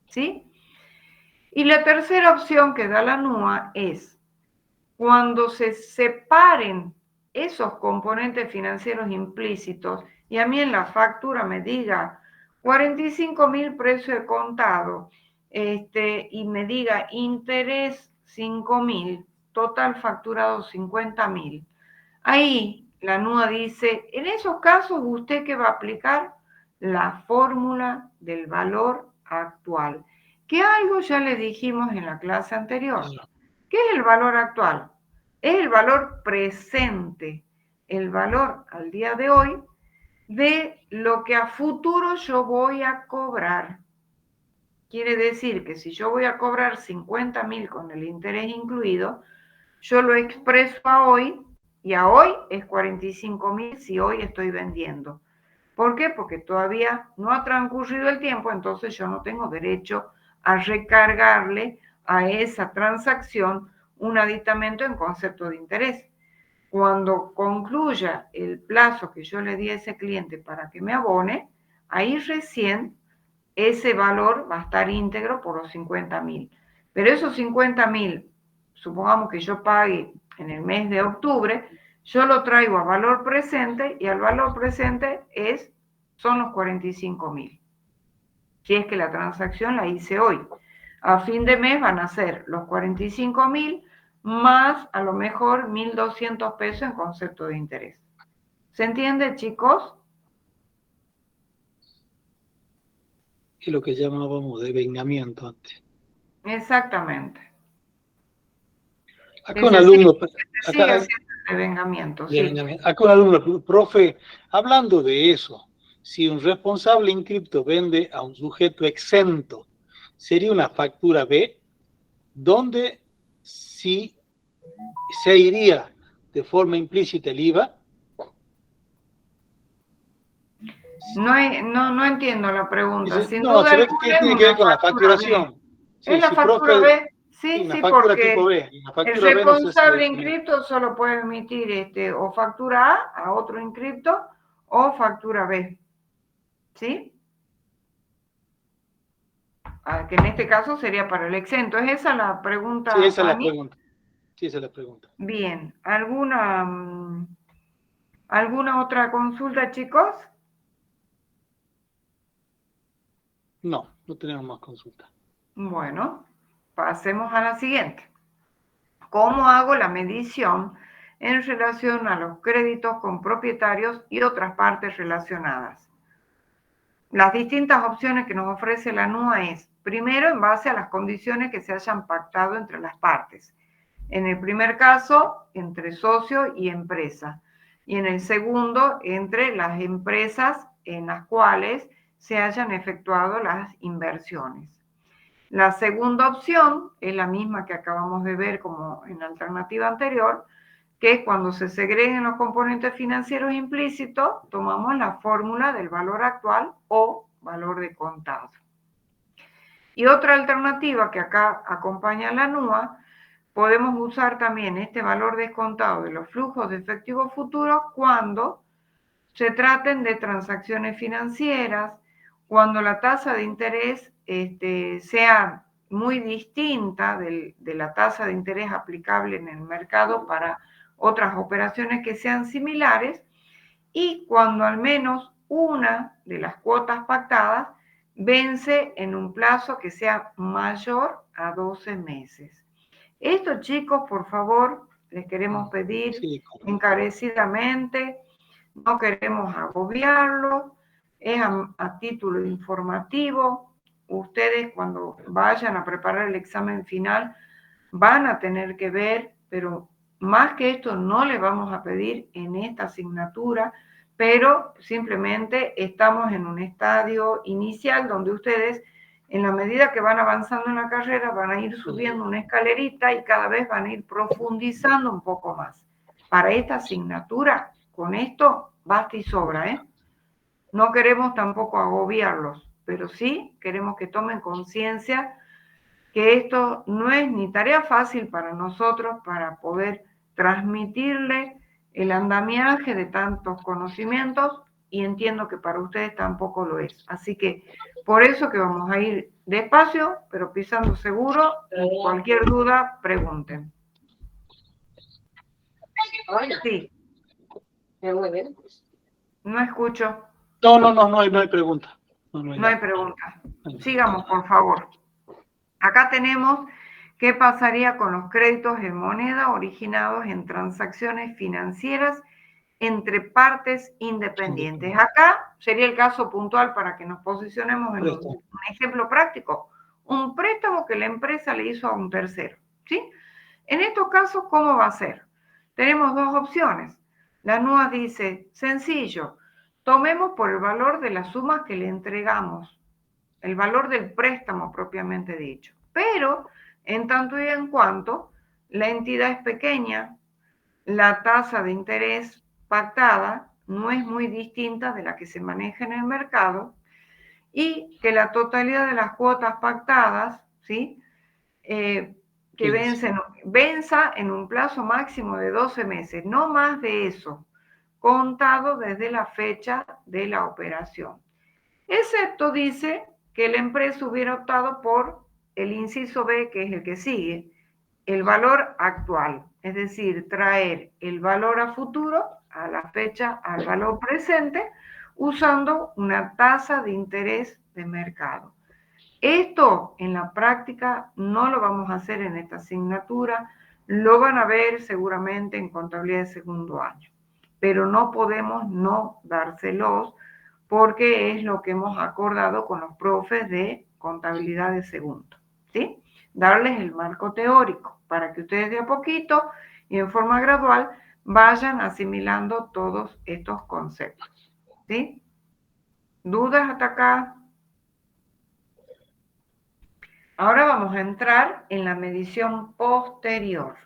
¿Sí? Y la tercera opción que da la NUA es cuando se separen esos componentes financieros implícitos y a mí en la factura me diga 45.000 precio de contado y me diga interés 5.000, total facturado 50.000. Ahí la NUA dice, en esos casos usted que va a aplicar la fórmula del valor actual, que algo ya le dijimos en la clase anterior. ¿Qué es el valor actual? Es el valor presente, el valor al día de hoy de lo que a futuro yo voy a cobrar. Quiere decir que si yo voy a cobrar 50.000 con el interés incluido, yo lo expreso a hoy y a hoy es 45.000 si hoy estoy vendiendo. ¿Por qué? Porque todavía no ha transcurrido el tiempo, entonces yo no tengo derecho a recargarle a esa transacción un aditamento en concepto de interés. Cuando concluya el plazo que yo le di a ese cliente para que me abone, ahí recién ese valor va a estar íntegro por los 50.000. Pero esos 50.000, supongamos que yo pague en el mes de octubre, yo lo traigo a valor presente y al valor presente son los 45.000. si es que la transacción la hice hoy. A fin de mes van a ser los 45.000 más a lo mejor 1.200 pesos en concepto de interés. ¿Se entiende, chicos? Es lo que llamábamos de vengamiento antes. Exactamente. Acá un alumno, Sigue haciendo el devengamiento, sí. Acá un alumno, profe, hablando de eso, si un responsable inscripto vende a un sujeto exento, ¿sería una factura B? ¿Donde sí se iría de forma implícita el IVA? No entiendo la pregunta. Dice, Sin no, duda se ve alguna que es tiene que ver una con la factura B. facturación. Es Sí, la sí, factura profe, B, sí, una sí, factura porque tipo B. Una el factura B no sé si responsable define. inscripto solo puede emitir o factura a otro inscripto o factura B. ¿Sí? Que en este caso sería para el exento. ¿Es esa la pregunta, Sí, esa es la Fanny? pregunta. Sí, esa es la pregunta. Bien. ¿Alguna otra consulta, chicos? No, no tenemos más consulta. Bueno, pasemos a la siguiente. ¿Cómo hago la medición en relación a los créditos con propietarios y otras partes relacionadas? Las distintas opciones que nos ofrece la NUA es, primero, en base a las condiciones que se hayan pactado entre las partes. En el primer caso, entre socio y empresa. Y en el segundo, entre las empresas en las cuales se hayan efectuado las inversiones. La segunda opción es la misma que acabamos de ver como en la alternativa anterior, que es cuando se segreguen los componentes financieros implícitos, tomamos la fórmula del valor actual o valor de contado. Y otra alternativa que acá acompaña la NUA, podemos usar también este valor descontado de los flujos de efectivo futuros cuando se traten de transacciones financieras, cuando la tasa de interés sea muy distinta de la tasa de interés aplicable en el mercado para otras operaciones que sean similares, y cuando al menos una de las cuotas pactadas vence en un plazo que sea mayor a 12 meses. Esto, chicos, por favor, les queremos pedir encarecidamente, no queremos agobiarlo, es a título informativo. Ustedes cuando vayan a preparar el examen final van a tener que ver, pero más que esto no le vamos a pedir en esta asignatura, pero simplemente estamos en un estadio inicial donde ustedes, en la medida que van avanzando en la carrera, van a ir subiendo una escalerita y cada vez van a ir profundizando un poco más. Para esta asignatura, con esto basta y sobra, ¿eh? No queremos tampoco agobiarlos, pero sí queremos que tomen conciencia que esto no es ni tarea fácil para nosotros para poder transmitirle el andamiaje de tantos conocimientos, y entiendo que para ustedes tampoco lo es. Así que por eso que vamos a ir despacio, pero pisando seguro, y cualquier duda, pregunten. Sí. No escucho. No hay pregunta. No hay pregunta. Sigamos, por favor. Acá tenemos qué pasaría con los créditos en moneda originados en transacciones financieras entre partes independientes. Acá sería el caso puntual para que nos posicionemos en un ejemplo práctico. Un préstamo que la empresa le hizo a un tercero, ¿sí? En estos casos, ¿cómo va a ser? Tenemos dos opciones. La NUA dice, sencillo, tomemos por el valor de las sumas que le entregamos, el valor del préstamo propiamente dicho. Pero, en tanto y en cuanto la entidad es pequeña, la tasa de interés pactada no es muy distinta de la que se maneja en el mercado, y que la totalidad de las cuotas pactadas, ¿sí? Que venza en un plazo máximo de 12 meses, no más de eso, contado desde la fecha de la operación. Excepto, dice, que la empresa hubiera optado por el inciso B, que es el que sigue, el valor actual, es decir, traer el valor a futuro, a la fecha, al valor presente, usando una tasa de interés de mercado. Esto en la práctica no lo vamos a hacer en esta asignatura, lo van a ver seguramente en contabilidad de segundo año, pero no podemos no dárselos porque es lo que hemos acordado con los profes de contabilidad de segundo, ¿sí? Darles el marco teórico para que ustedes de a poquito y en forma gradual vayan asimilando todos estos conceptos, ¿sí? ¿Dudas hasta acá? Ahora vamos a entrar en la medición posterior.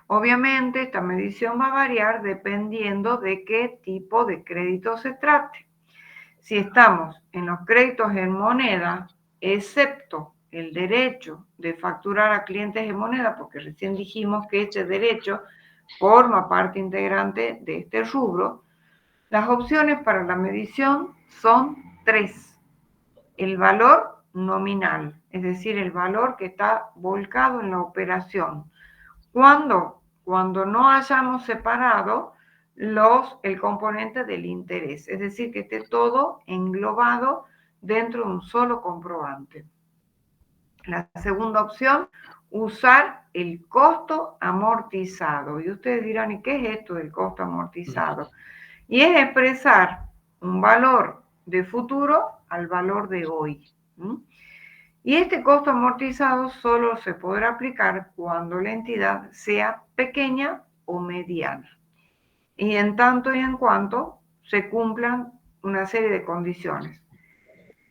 Obviamente esta medición va a variar dependiendo de qué tipo de crédito se trate. Si estamos en los créditos en moneda, excepto el derecho de facturar a clientes en moneda, porque recién dijimos que este derecho forma parte integrante de este rubro, las opciones para la medición son 3. El valor nominal, es decir, el valor que está volcado en la operación. Cuando no hayamos separado el componente del interés, es decir, que esté todo englobado dentro de un solo comprobante. La segunda opción, usar el costo amortizado. Y ustedes dirán, ¿y qué es esto del costo amortizado? Y es expresar un valor de futuro al valor de hoy. Y este costo amortizado solo se podrá aplicar cuando la entidad sea pequeña o mediana. Y en tanto y en cuanto se cumplan una serie de condiciones.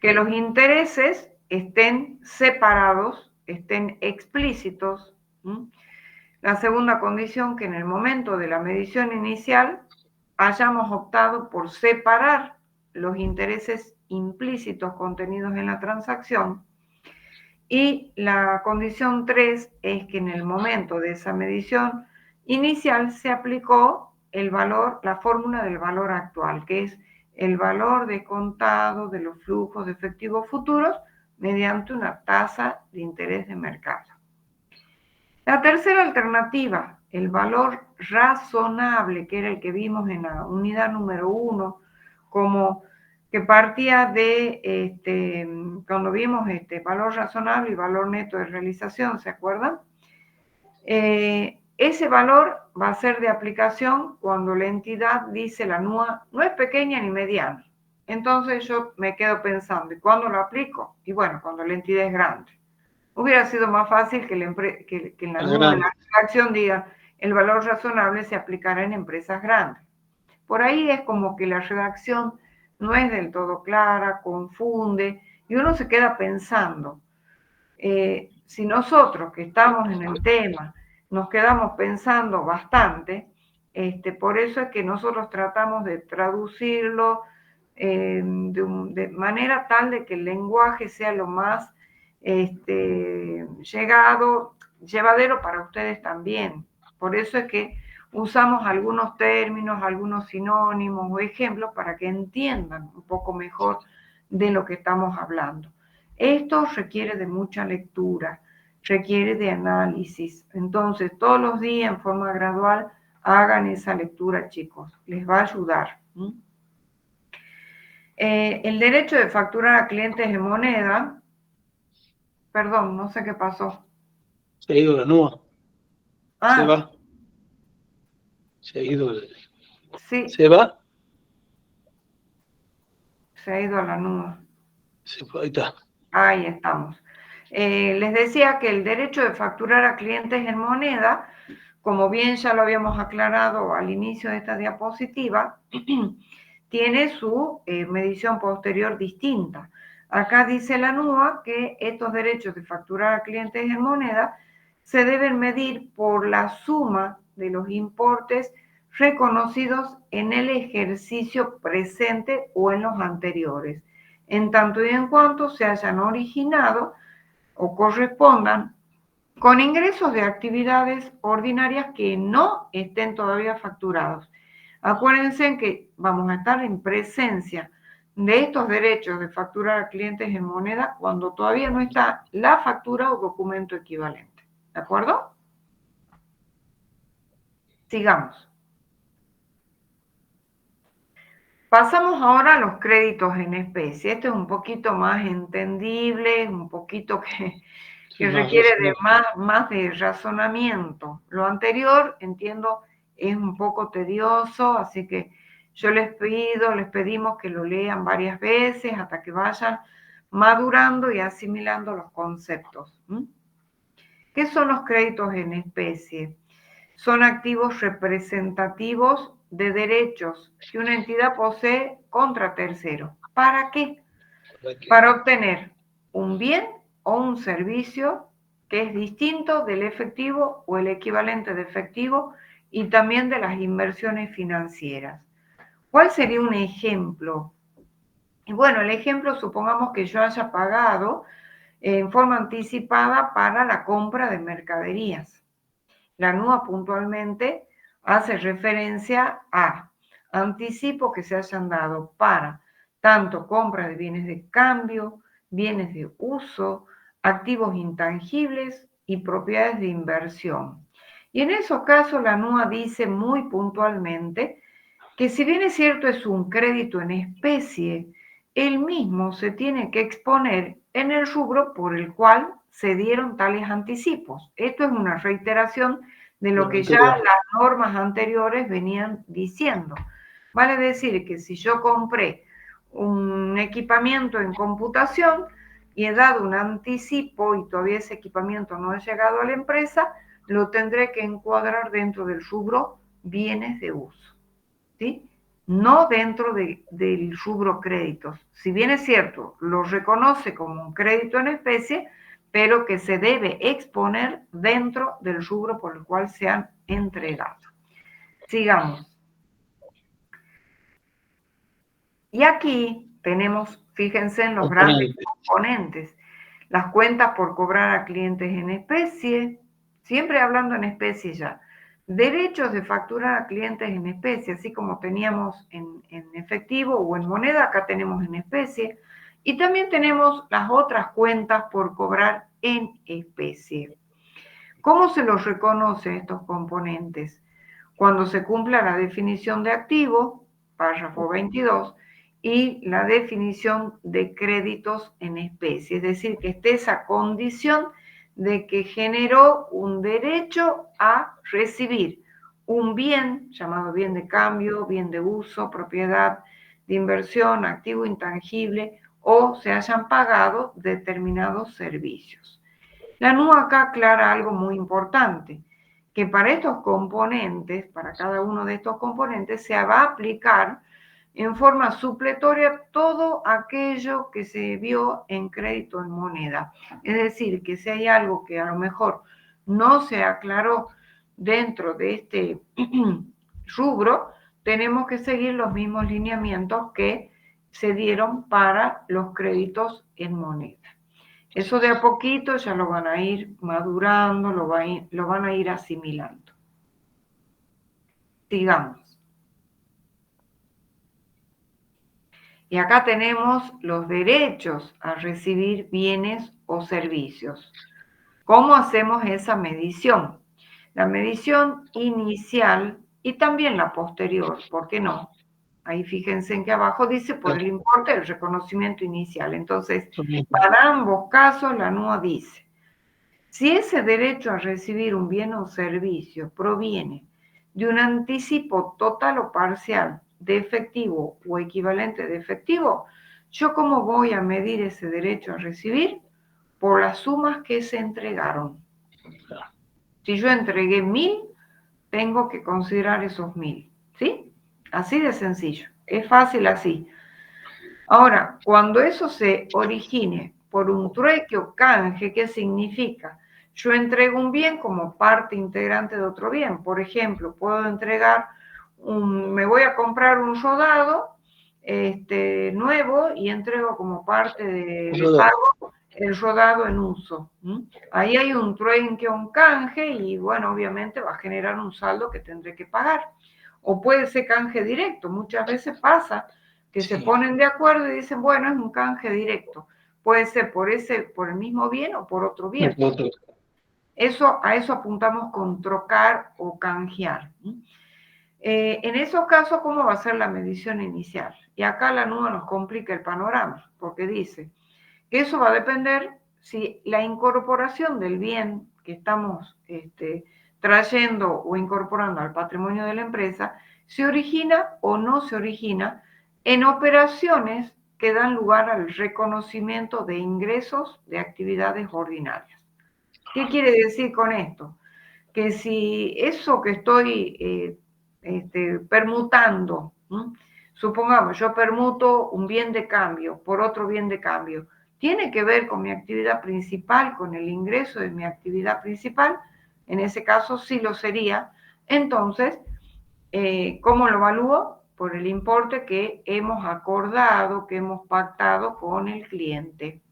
Que los intereses estén separados, estén explícitos. La segunda condición, que en el momento de la medición inicial hayamos optado por separar los intereses implícitos contenidos en la transacción. Y la condición 3 es que en el momento de esa medición inicial se aplicó el valor, la fórmula del valor actual, que es el valor descontado de los flujos de efectivos futuros mediante una tasa de interés de mercado. La tercera alternativa, el valor razonable, que era el que vimos en la unidad número 1, como que partía de, cuando vimos valor razonable y valor neto de realización, ¿se acuerdan? Ese valor va a ser de aplicación cuando la entidad dice la NUA no es pequeña ni mediana. Entonces yo me quedo pensando, ¿y cuándo lo aplico? Y bueno, cuando la entidad es grande. Hubiera sido más fácil que en la NUA de la redacción diga el valor razonable se aplicará en empresas grandes. Por ahí es como que la redacción no es del todo clara, confunde, y uno se queda pensando, si nosotros que estamos en el tema nos quedamos pensando bastante, por eso es que nosotros tratamos de traducirlo de manera tal de que el lenguaje sea lo más llevadero para ustedes también. Por eso es que usamos algunos términos, algunos sinónimos o ejemplos para que entiendan un poco mejor de lo que estamos hablando. Esto requiere de mucha lectura, requiere de análisis. Entonces, todos los días en forma gradual hagan esa lectura, chicos. Les va a ayudar. El derecho de facturar a clientes en moneda, perdón, no sé qué pasó. Se ha ido la NUA. Se va. Se ha ido. Sí. ¿Se va? Se ha ido a la NUA. Se fue, ahí está. Ahí estamos. Les decía que el derecho de facturar a clientes en moneda, como bien ya lo habíamos aclarado al inicio de esta diapositiva, tiene su medición posterior distinta. Acá dice la NUA que estos derechos de facturar a clientes en moneda se deben medir por la suma de los importes reconocidos en el ejercicio presente o en los anteriores, en tanto y en cuanto se hayan originado o correspondan con ingresos de actividades ordinarias que no estén todavía facturados. Acuérdense que vamos a estar en presencia de estos derechos de facturar a clientes en moneda cuando todavía no está la factura o documento equivalente. ¿De acuerdo? Sigamos. Pasamos ahora a los créditos en especie. Este es un poquito más entendible, un poquito que requiere de más de razonamiento. Lo anterior, entiendo, es un poco tedioso, así que yo les pedimos que lo lean varias veces hasta que vayan madurando y asimilando los conceptos. ¿Qué son los créditos en especie? Son activos representativos de derechos que una entidad posee contra terceros. ¿Para qué? Para obtener un bien o un servicio que es distinto del efectivo o el equivalente de efectivo y también de las inversiones financieras. ¿Cuál sería un ejemplo? Y bueno, el ejemplo, supongamos que yo haya pagado en forma anticipada para la compra de mercaderías. La NUA puntualmente hace referencia a anticipos que se hayan dado para tanto compra de bienes de cambio, bienes de uso, activos intangibles y propiedades de inversión. Y en esos casos la NUA dice muy puntualmente que si bien es cierto es un crédito en especie, el mismo se tiene que exponer en el rubro por el cual se dieron tales anticipos. Esto es una reiteración de lo que ya las normas anteriores venían diciendo. Vale decir que si yo compré un equipamiento en computación y he dado un anticipo y todavía ese equipamiento no ha llegado a la empresa, lo tendré que encuadrar dentro del rubro bienes de uso, ¿sí? No dentro del rubro créditos. Si bien es cierto, lo reconoce como un crédito en especie, pero que se debe exponer dentro del rubro por el cual se han entregado. Sigamos. Y aquí tenemos, fíjense en los grandes componentes, las cuentas por cobrar a clientes en especie, siempre hablando en especie ya, derechos de facturar a clientes en especie, así como teníamos en efectivo o en moneda, acá tenemos en especie, y también tenemos las otras cuentas por cobrar en especie. ¿Cómo se los reconoce estos componentes? Cuando se cumpla la definición de activo, párrafo 22, y la definición de créditos en especie, es decir, que esté esa condición de que generó un derecho a recibir un bien, llamado bien de cambio, bien de uso, propiedad de inversión, activo intangible, o se hayan pagado determinados servicios. La NUA acá aclara algo muy importante, que para estos componentes, para cada uno de estos componentes, se va a aplicar en forma supletoria todo aquello que se vio en crédito en moneda. Es decir, que si hay algo que a lo mejor no se aclaró dentro de este rubro, tenemos que seguir los mismos lineamientos que se dieron para los créditos en moneda. Eso de a poquito ya lo van a ir madurando, lo van a ir asimilando. Sigamos. Y acá tenemos los derechos a recibir bienes o servicios. ¿Cómo hacemos esa medición? La medición inicial y también la posterior, ¿por qué no? Ahí fíjense en que abajo dice por el importe del reconocimiento inicial. Entonces, para ambos casos, la NUA dice, si ese derecho a recibir un bien o servicio proviene de un anticipo total o parcial de efectivo o equivalente de efectivo, ¿yo cómo voy a medir ese derecho a recibir? Por las sumas que se entregaron. Si yo entregué 1.000, tengo que considerar esos 1.000, ¿sí? Así de sencillo, es fácil así. Ahora, cuando eso se origine por un trueque o canje, ¿qué significa? Yo entrego un bien como parte integrante de otro bien. Por ejemplo, puedo entregar me voy a comprar un rodado nuevo y entrego como parte de pago el rodado en uso. Ahí hay un trueque o un canje y bueno, obviamente va a generar un saldo que tendré que pagar. O puede ser canje directo, muchas veces pasa que se ponen de acuerdo y dicen, bueno, es un canje directo. Puede ser por el mismo bien o por otro bien. A eso apuntamos con trocar o canjear. En esos casos, ¿cómo va a ser la medición inicial? Y acá la NUA nos complica el panorama, porque dice que eso va a depender si la incorporación del bien que estamos trayendo o incorporando al patrimonio de la empresa se origina o no se origina en operaciones que dan lugar al reconocimiento de ingresos de actividades ordinarias. ¿Qué quiere decir con esto? Que si eso que estoy permutando, ¿no? Supongamos, yo permuto un bien de cambio por otro bien de cambio, tiene que ver con mi actividad principal, con el ingreso de mi actividad principal, en ese caso sí lo sería. Entonces, ¿cómo lo evalúo? Por el importe que hemos acordado, que hemos pactado con el cliente.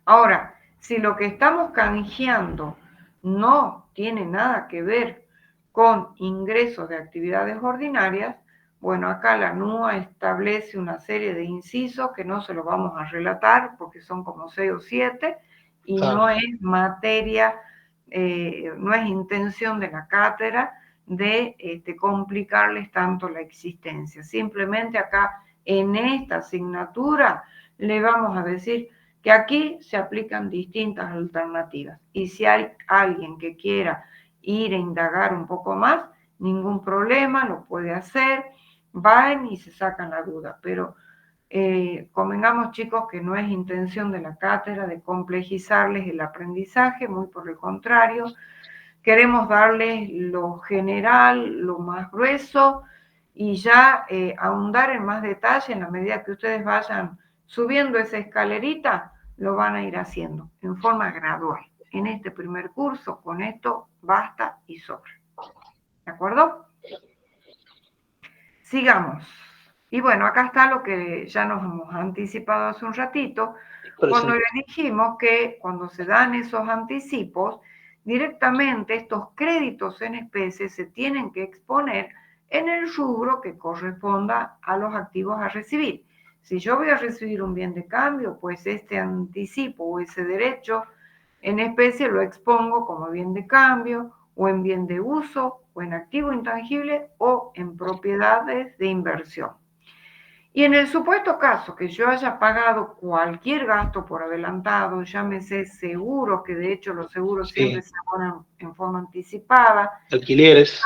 Ahora, si lo que estamos canjeando no tiene nada que ver con ingresos de actividades ordinarias, bueno, acá la NUA establece una serie de incisos que no se los vamos a relatar porque son como 6 o 7 y no es materia, no es intención de la cátedra de complicarles tanto la existencia. Simplemente acá en esta asignatura le vamos a decir que aquí se aplican distintas alternativas. Y si hay alguien que quiera ir a indagar un poco más, ningún problema, lo puede hacer, van y se sacan la duda. Pero convengamos, chicos, que no es intención de la cátedra de complejizarles el aprendizaje, muy por el contrario, queremos darles lo general, lo más grueso, y ya ahondar en más detalle en la medida que ustedes vayan subiendo esa escalerita, lo van a ir haciendo en forma gradual. En este primer curso, con esto basta y sobra. ¿De acuerdo? Sigamos. Y bueno, acá está lo que ya nos hemos anticipado hace un ratito, cuando les dijimos que cuando se dan esos anticipos, directamente estos créditos en especie se tienen que exponer en el rubro que corresponda a los activos a recibir. Si yo voy a recibir un bien de cambio, pues este anticipo o ese derecho en especie lo expongo como bien de cambio o en bien de uso o en activo intangible o en propiedades de inversión. Y en el supuesto caso que yo haya pagado cualquier gasto por adelantado, llámese seguros, que de hecho los seguros siempre se abonan en forma anticipada, alquileres,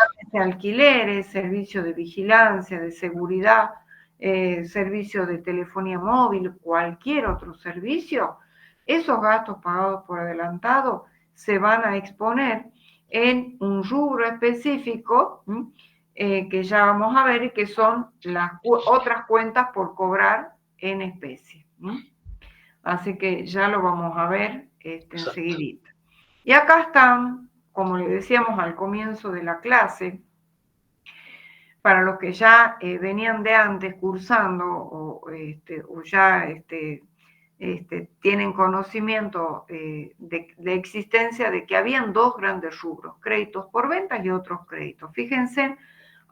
servicio de vigilancia, de seguridad, servicio de telefonía móvil, cualquier otro servicio, esos gastos pagados por adelantado se van a exponer en un rubro específico, que ya vamos a ver, que son las otras cuentas por cobrar en especie. Así que ya lo vamos a ver enseguidita. Y acá están, como le decíamos al comienzo de la clase, para los que ya venían de antes cursando o ya tienen conocimiento de existencia de que habían dos grandes rubros, créditos por ventas y otros créditos. Fíjense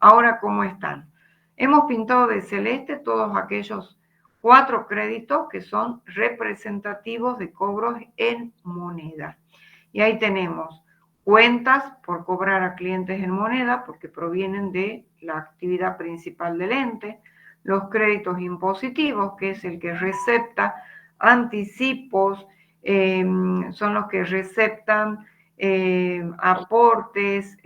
ahora cómo están. Hemos pintado de celeste todos aquellos 4 créditos que son representativos de cobros en moneda. Y ahí tenemos cuentas por cobrar a clientes en moneda porque provienen de la actividad principal del ente, los créditos impositivos, que es el que recepta anticipos, son los que receptan aportes,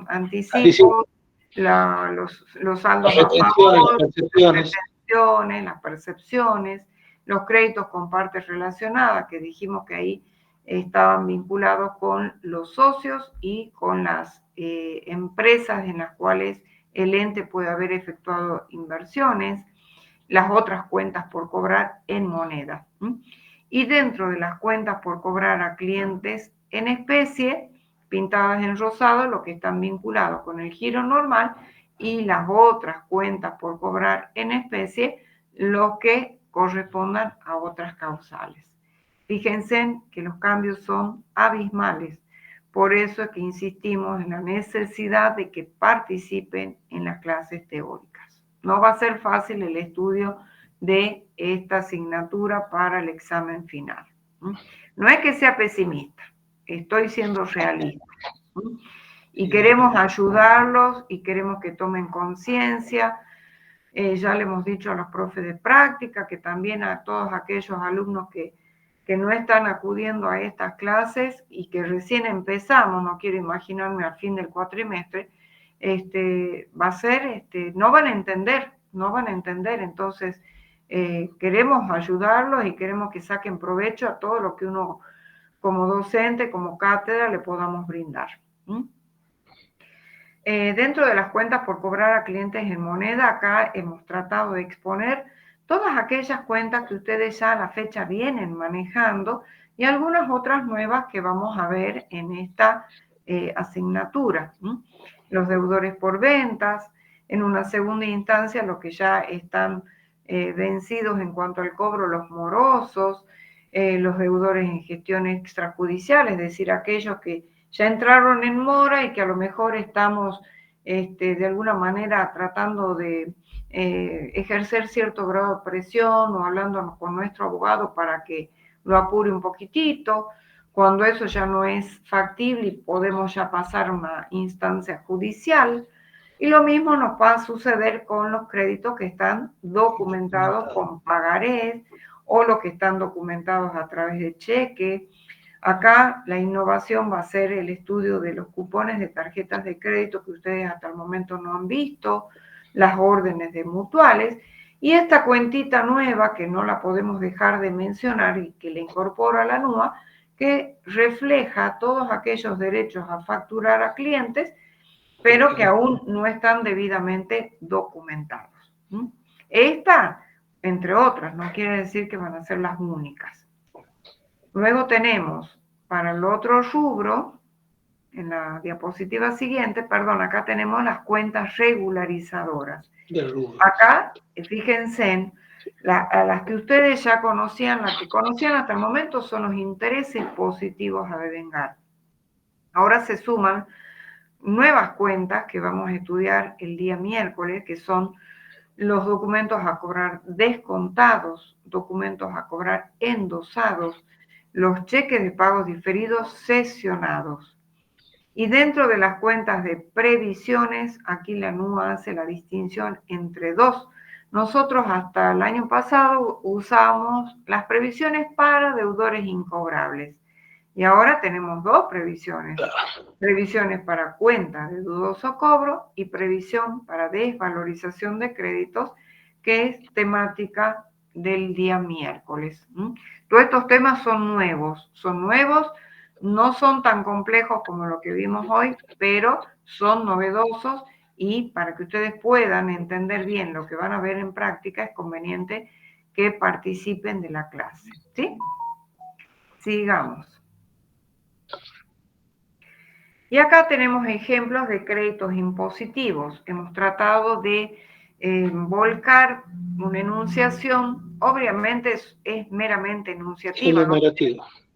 anticipos, los saldos a favor, las percepciones, los créditos con partes relacionadas, que dijimos que ahí estaban vinculados con los socios y con las empresas en las cuales el ente puede haber efectuado inversiones, las otras cuentas por cobrar en moneda. Y dentro de las cuentas por cobrar a clientes en especie, pintadas en rosado, lo que están vinculados con el giro normal, y las otras cuentas por cobrar en especie, los que correspondan a otras causales. Fíjense que los cambios son abismales. Por eso es que insistimos en la necesidad de que participen en las clases teóricas. No va a ser fácil el estudio de esta asignatura para el examen final. No es que sea pesimista, estoy siendo realista. Y queremos ayudarlos y queremos que tomen conciencia. Ya le hemos dicho a los profes de práctica que también a todos aquellos alumnos que no están acudiendo a estas clases y que recién empezamos, no quiero imaginarme al fin del cuatrimestre, va a ser, no van a entender, entonces queremos ayudarlos y queremos que saquen provecho a todo lo que uno como docente, como cátedra le podamos brindar. Dentro de las cuentas por cobrar a clientes en moneda, acá hemos tratado de exponer todas aquellas cuentas que ustedes ya a la fecha vienen manejando y algunas otras nuevas que vamos a ver en esta asignatura. Los deudores por ventas, en una segunda instancia los que ya están vencidos en cuanto al cobro, los morosos, los deudores en gestión extrajudicial, es decir, aquellos que ya entraron en mora y que a lo mejor estamos de alguna manera tratando de ejercer cierto grado de presión o hablando con nuestro abogado para que lo apure un poquitito. Cuando eso ya no es factible y podemos ya pasar a una instancia judicial. Y lo mismo nos va a suceder con los créditos que están documentados con pagarés o los que están documentados a través de cheque. Acá la innovación va a ser el estudio de los cupones de tarjetas de crédito que ustedes hasta el momento no han visto, las órdenes de mutuales y esta cuentita nueva que no la podemos dejar de mencionar y que le incorpora la NUA, que refleja todos aquellos derechos a facturar a clientes, pero que aún no están debidamente documentados. Esta, entre otras, no quiere decir que van a ser las únicas. Luego tenemos para el otro rubro, en la diapositiva siguiente, perdón, acá tenemos las cuentas regularizadoras. Acá, fíjense, a las que ustedes ya conocían, las que conocían hasta el momento son los intereses positivos a devengar. Ahora se suman nuevas cuentas que vamos a estudiar el día miércoles, que son los documentos a cobrar descontados, documentos a cobrar endosados, los cheques de pagos diferidos sesionados. Y dentro de las cuentas de previsiones, aquí la NUA hace la distinción entre dos. Nosotros hasta el año pasado usábamos las previsiones para deudores incobrables. Y ahora tenemos dos previsiones. Previsiones para cuentas de dudoso cobro y previsión para desvalorización de créditos, que es temática del día miércoles. Todos estos temas son nuevos, no son tan complejos como lo que vimos hoy, pero son novedosos y para que ustedes puedan entender bien lo que van a ver en práctica es conveniente que participen de la clase. ¿Sí? Sigamos. Y acá tenemos ejemplos de créditos impositivos. Hemos tratado de volcar una enunciación, obviamente es meramente enunciativa.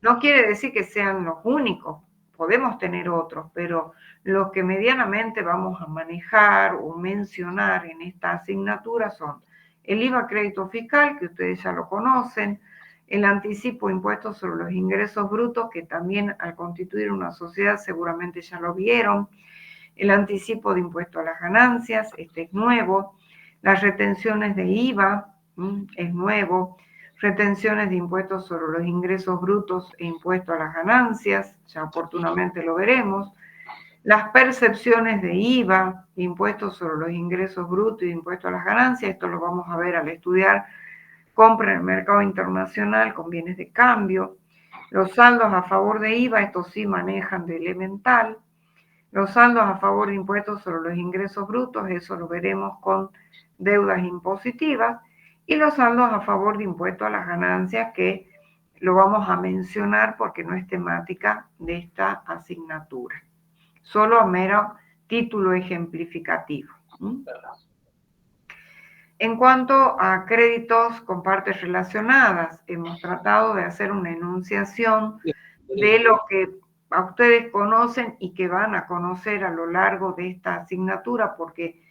No quiere decir que sean los únicos, podemos tener otros, pero los que medianamente vamos a manejar o mencionar en esta asignatura son el IVA crédito fiscal, que ustedes ya lo conocen, el anticipo impuesto sobre los ingresos brutos, que también al constituir una sociedad seguramente ya lo vieron, el anticipo de impuesto a las ganancias, este es nuevo, las retenciones de IVA, es nuevo, retenciones de impuestos sobre los ingresos brutos e impuesto a las ganancias, ya oportunamente lo veremos, las percepciones de IVA, impuestos sobre los ingresos brutos y impuesto a las ganancias, esto lo vamos a ver al estudiar compra en el mercado internacional con bienes de cambio, los saldos a favor de IVA, estos sí manejan de elemental, los saldos a favor de impuestos sobre los ingresos brutos, eso lo veremos con deudas impositivas, y los saldos a favor de impuesto a las ganancias, que lo vamos a mencionar porque no es temática de esta asignatura, solo a mero título ejemplificativo. En cuanto a créditos con partes relacionadas, hemos tratado de hacer una enunciación de lo que a ustedes conocen y que van a conocer a lo largo de esta asignatura, porque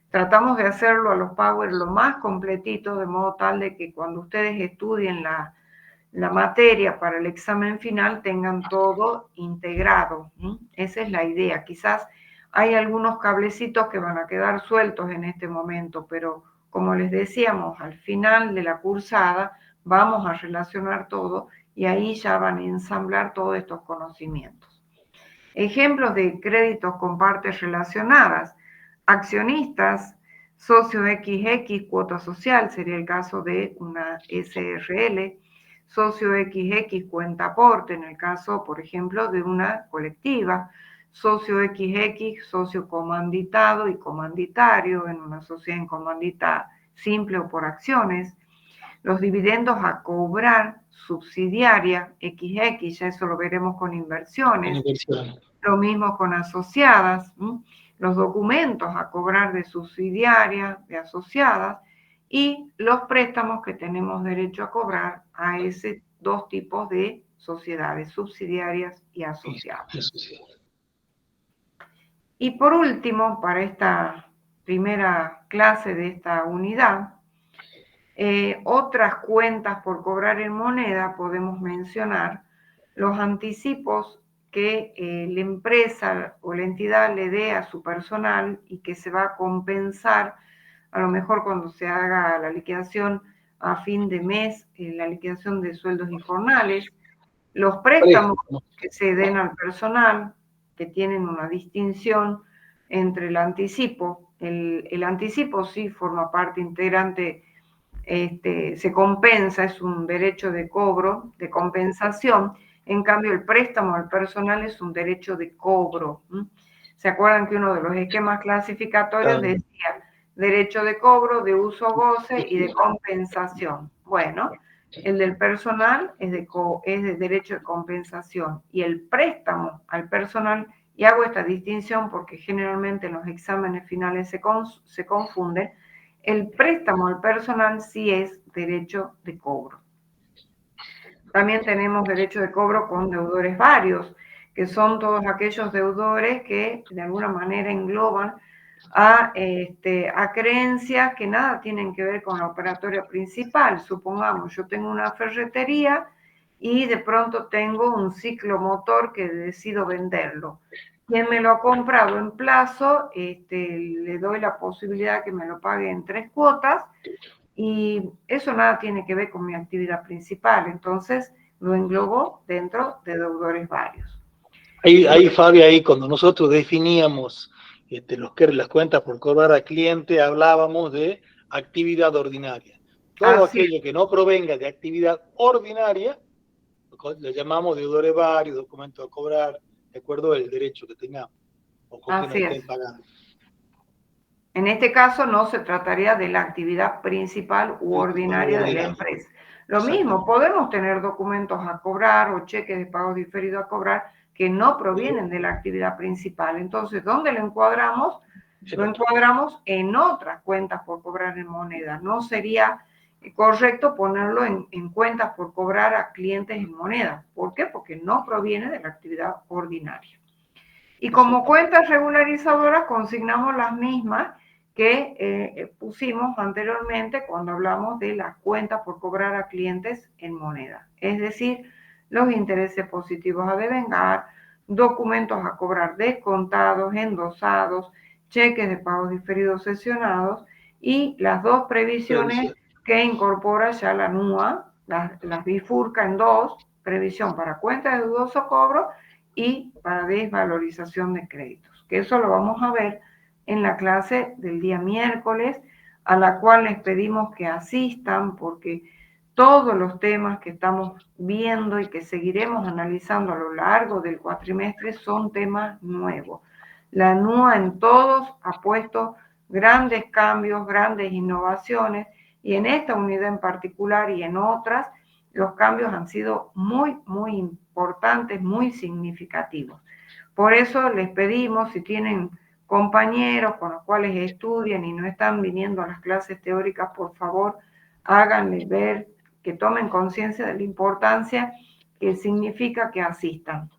tratamos de hacerlo a los Power lo más completito, de modo tal de que cuando ustedes estudien la materia para el examen final tengan todo integrado. Esa es la idea. Quizás hay algunos cablecitos que van a quedar sueltos en este momento, pero como les decíamos, al final de la cursada vamos a relacionar todo y ahí ya van a ensamblar todos estos conocimientos. Ejemplos de créditos con partes relacionadas: accionistas, socio XX, cuota social, sería el caso de una SRL, socio XX, cuenta aporte, en el caso, por ejemplo, de una colectiva, socio XX, socio comanditado y comanditario en una sociedad en comandita simple o por acciones, los dividendos a cobrar subsidiaria XX, ya eso lo veremos con inversiones, lo mismo con asociadas, los documentos a cobrar de subsidiarias, de asociadas, y los préstamos que tenemos derecho a cobrar a ese dos tipos de sociedades, subsidiarias y asociadas. Y por último, para esta primera clase de esta unidad, otras cuentas por cobrar en moneda, podemos mencionar los anticipos que la empresa o la entidad le dé a su personal y que se va a compensar, a lo mejor cuando se haga la liquidación a fin de mes, la liquidación de sueldos y jornales, los préstamos que se den al personal, que tienen una distinción entre el anticipo. El anticipo sí forma parte integrante, se compensa, es un derecho de cobro, de compensación. En cambio, el préstamo al personal es un derecho de cobro. ¿Se acuerdan que uno de los esquemas clasificatorios decía derecho de cobro, de uso o goce y de compensación? Bueno, el del personal es de derecho de compensación, y el préstamo al personal, y hago esta distinción porque generalmente en los exámenes finales se confunden, el préstamo al personal sí es derecho de cobro. También tenemos derecho de cobro con deudores varios, que son todos aquellos deudores que de alguna manera engloban a creencias que nada tienen que ver con la operatoria principal. Supongamos, yo tengo una ferretería y de pronto tengo un ciclomotor que decido venderlo. Quien me lo ha comprado en plazo, le doy la posibilidad que me lo pague en 3 cuotas, y eso nada tiene que ver con mi actividad principal, entonces lo englobo dentro de deudores varios. Ahí Fabio, ahí cuando nosotros definíamos las cuentas por cobrar al cliente, hablábamos de actividad ordinaria. Todo aquello que no provenga de actividad ordinaria, le llamamos deudores varios, documentos a cobrar, de acuerdo al derecho que tengamos, o con que nos estén pagando. En este caso no se trataría de la actividad principal u ordinaria de la empresa. Lo mismo, podemos tener documentos a cobrar o cheques de pago diferido a cobrar que no provienen de la actividad principal. Entonces, ¿dónde lo encuadramos? Lo encuadramos en otras cuentas por cobrar en moneda. No sería correcto ponerlo en cuentas por cobrar a clientes en moneda. ¿Por qué? Porque no proviene de la actividad ordinaria. Y como cuentas regularizadoras consignamos las mismas que pusimos anteriormente cuando hablamos de las cuentas por cobrar a clientes en moneda. Es decir, los intereses positivos a devengar, documentos a cobrar descontados, endosados, cheques de pagos diferidos sesionados, y las dos previsiones que incorpora ya la NUA, las bifurca en dos: previsión para cuenta de dudoso cobro y para desvalorización de créditos, que eso lo vamos a ver en la clase del día miércoles, a la cual les pedimos que asistan, porque todos los temas que estamos viendo y que seguiremos analizando a lo largo del cuatrimestre son temas nuevos. La NUA en todos ha puesto grandes cambios, grandes innovaciones, y en esta unidad en particular y en otras, los cambios han sido muy, muy importantes, muy significativos. Por eso les pedimos, si tienen compañeros con los cuales estudian y no están viniendo a las clases teóricas, por favor, háganles ver, que tomen conciencia de la importancia que significa que asistan,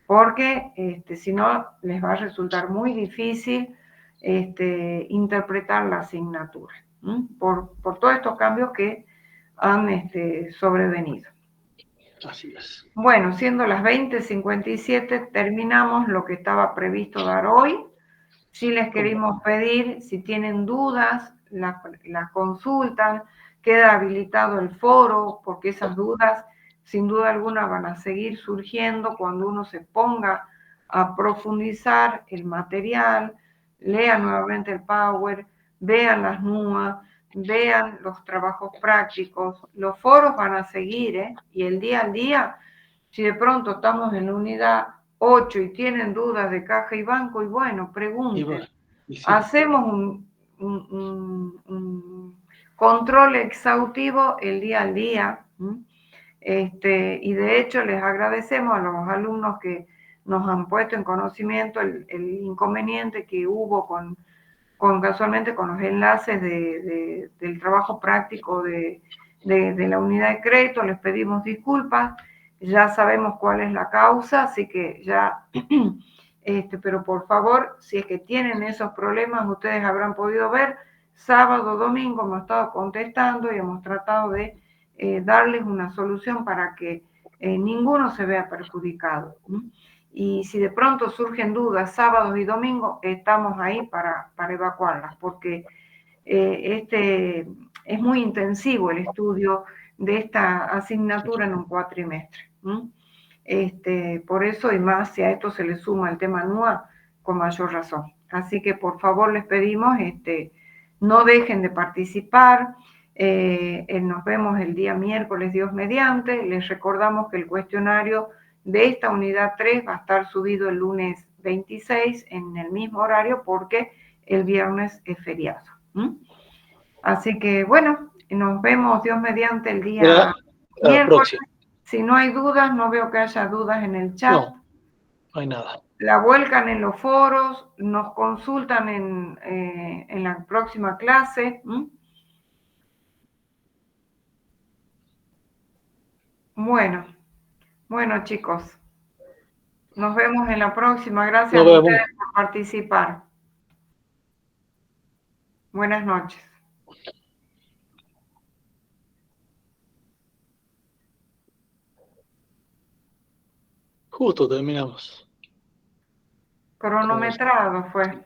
porque si no les va a resultar muy difícil interpretar la asignatura, por todos estos cambios que han sobrevenido. Así es. Bueno, siendo las 20:57, terminamos lo que estaba previsto dar hoy. Sí les queremos pedir, si tienen dudas, las consultan, queda habilitado el foro, porque esas dudas, sin duda alguna, van a seguir surgiendo cuando uno se ponga a profundizar el material, lea nuevamente el Power, vean las NUA, vean los trabajos prácticos. Los foros van a seguir, y el día al día, si de pronto estamos en la unidad 8 y tienen dudas de caja y banco, y bueno, pregunten. Y sí. Hacemos un control exhaustivo el día al día. Y de hecho les agradecemos a los alumnos que nos han puesto en conocimiento el inconveniente que hubo casualmente con los enlaces del trabajo práctico de la unidad de crédito. Les pedimos disculpas, ya sabemos cuál es la causa, así que ya, pero por favor, si es que tienen esos problemas, ustedes habrán podido ver, sábado, domingo hemos estado contestando y hemos tratado de darles una solución para que ninguno se vea perjudicado. Y si de pronto surgen dudas sábados y domingos, estamos ahí para evacuarlas, porque es muy intensivo el estudio de esta asignatura en un cuatrimestre. Por eso, y más si a esto se le suma el tema NUA, con mayor razón. Así que por favor les pedimos, no dejen de participar. Nos vemos el día miércoles, Dios mediante. Les recordamos que el cuestionario de esta unidad 3 va a estar subido el lunes 26 en el mismo horario, porque el viernes es feriado. Así que bueno, nos vemos Dios mediante el día miércoles. Si no hay dudas, no veo que haya dudas en el chat. No hay nada. La vuelcan en los foros, nos consultan en la próxima clase. Bueno chicos, nos vemos en la próxima. Gracias a ustedes por participar. Buenas noches. Justo terminamos. Cronometrado fue.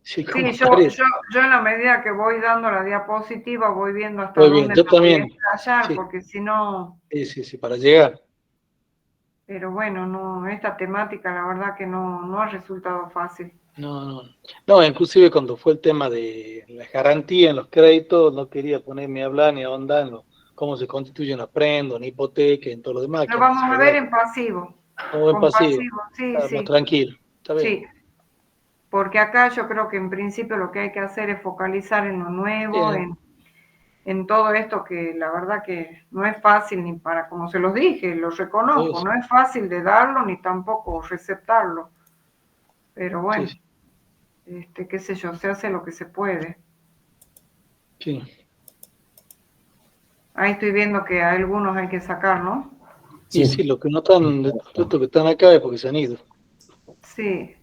Sí, yo en la medida que voy dando la diapositiva voy viendo hasta dónde yo también. Voy a estallar, Sí. Porque si no... Sí, para llegar. Pero bueno, no, esta temática la verdad que no ha resultado fácil. No, inclusive cuando fue el tema de la garantía en los créditos, no quería ponerme a hablar ni a ahondar en cómo se constituyen los prendos, ni hipoteca, en todo lo demás. Lo vamos a ver en pasivo. En pasivo. Sí. Más tranquilo. Está bien. Sí, porque acá yo creo que en principio lo que hay que hacer es focalizar en lo nuevo, en todo esto que la verdad que no es fácil ni para, como se los dije, lo reconozco, no es fácil de darlo ni tampoco receptarlo. Pero bueno, qué sé yo, se hace lo que se puede. Sí. Ahí estoy viendo que a algunos hay que sacar, ¿no? Sí, los que no están, estos que están acá es porque se han ido. Sí.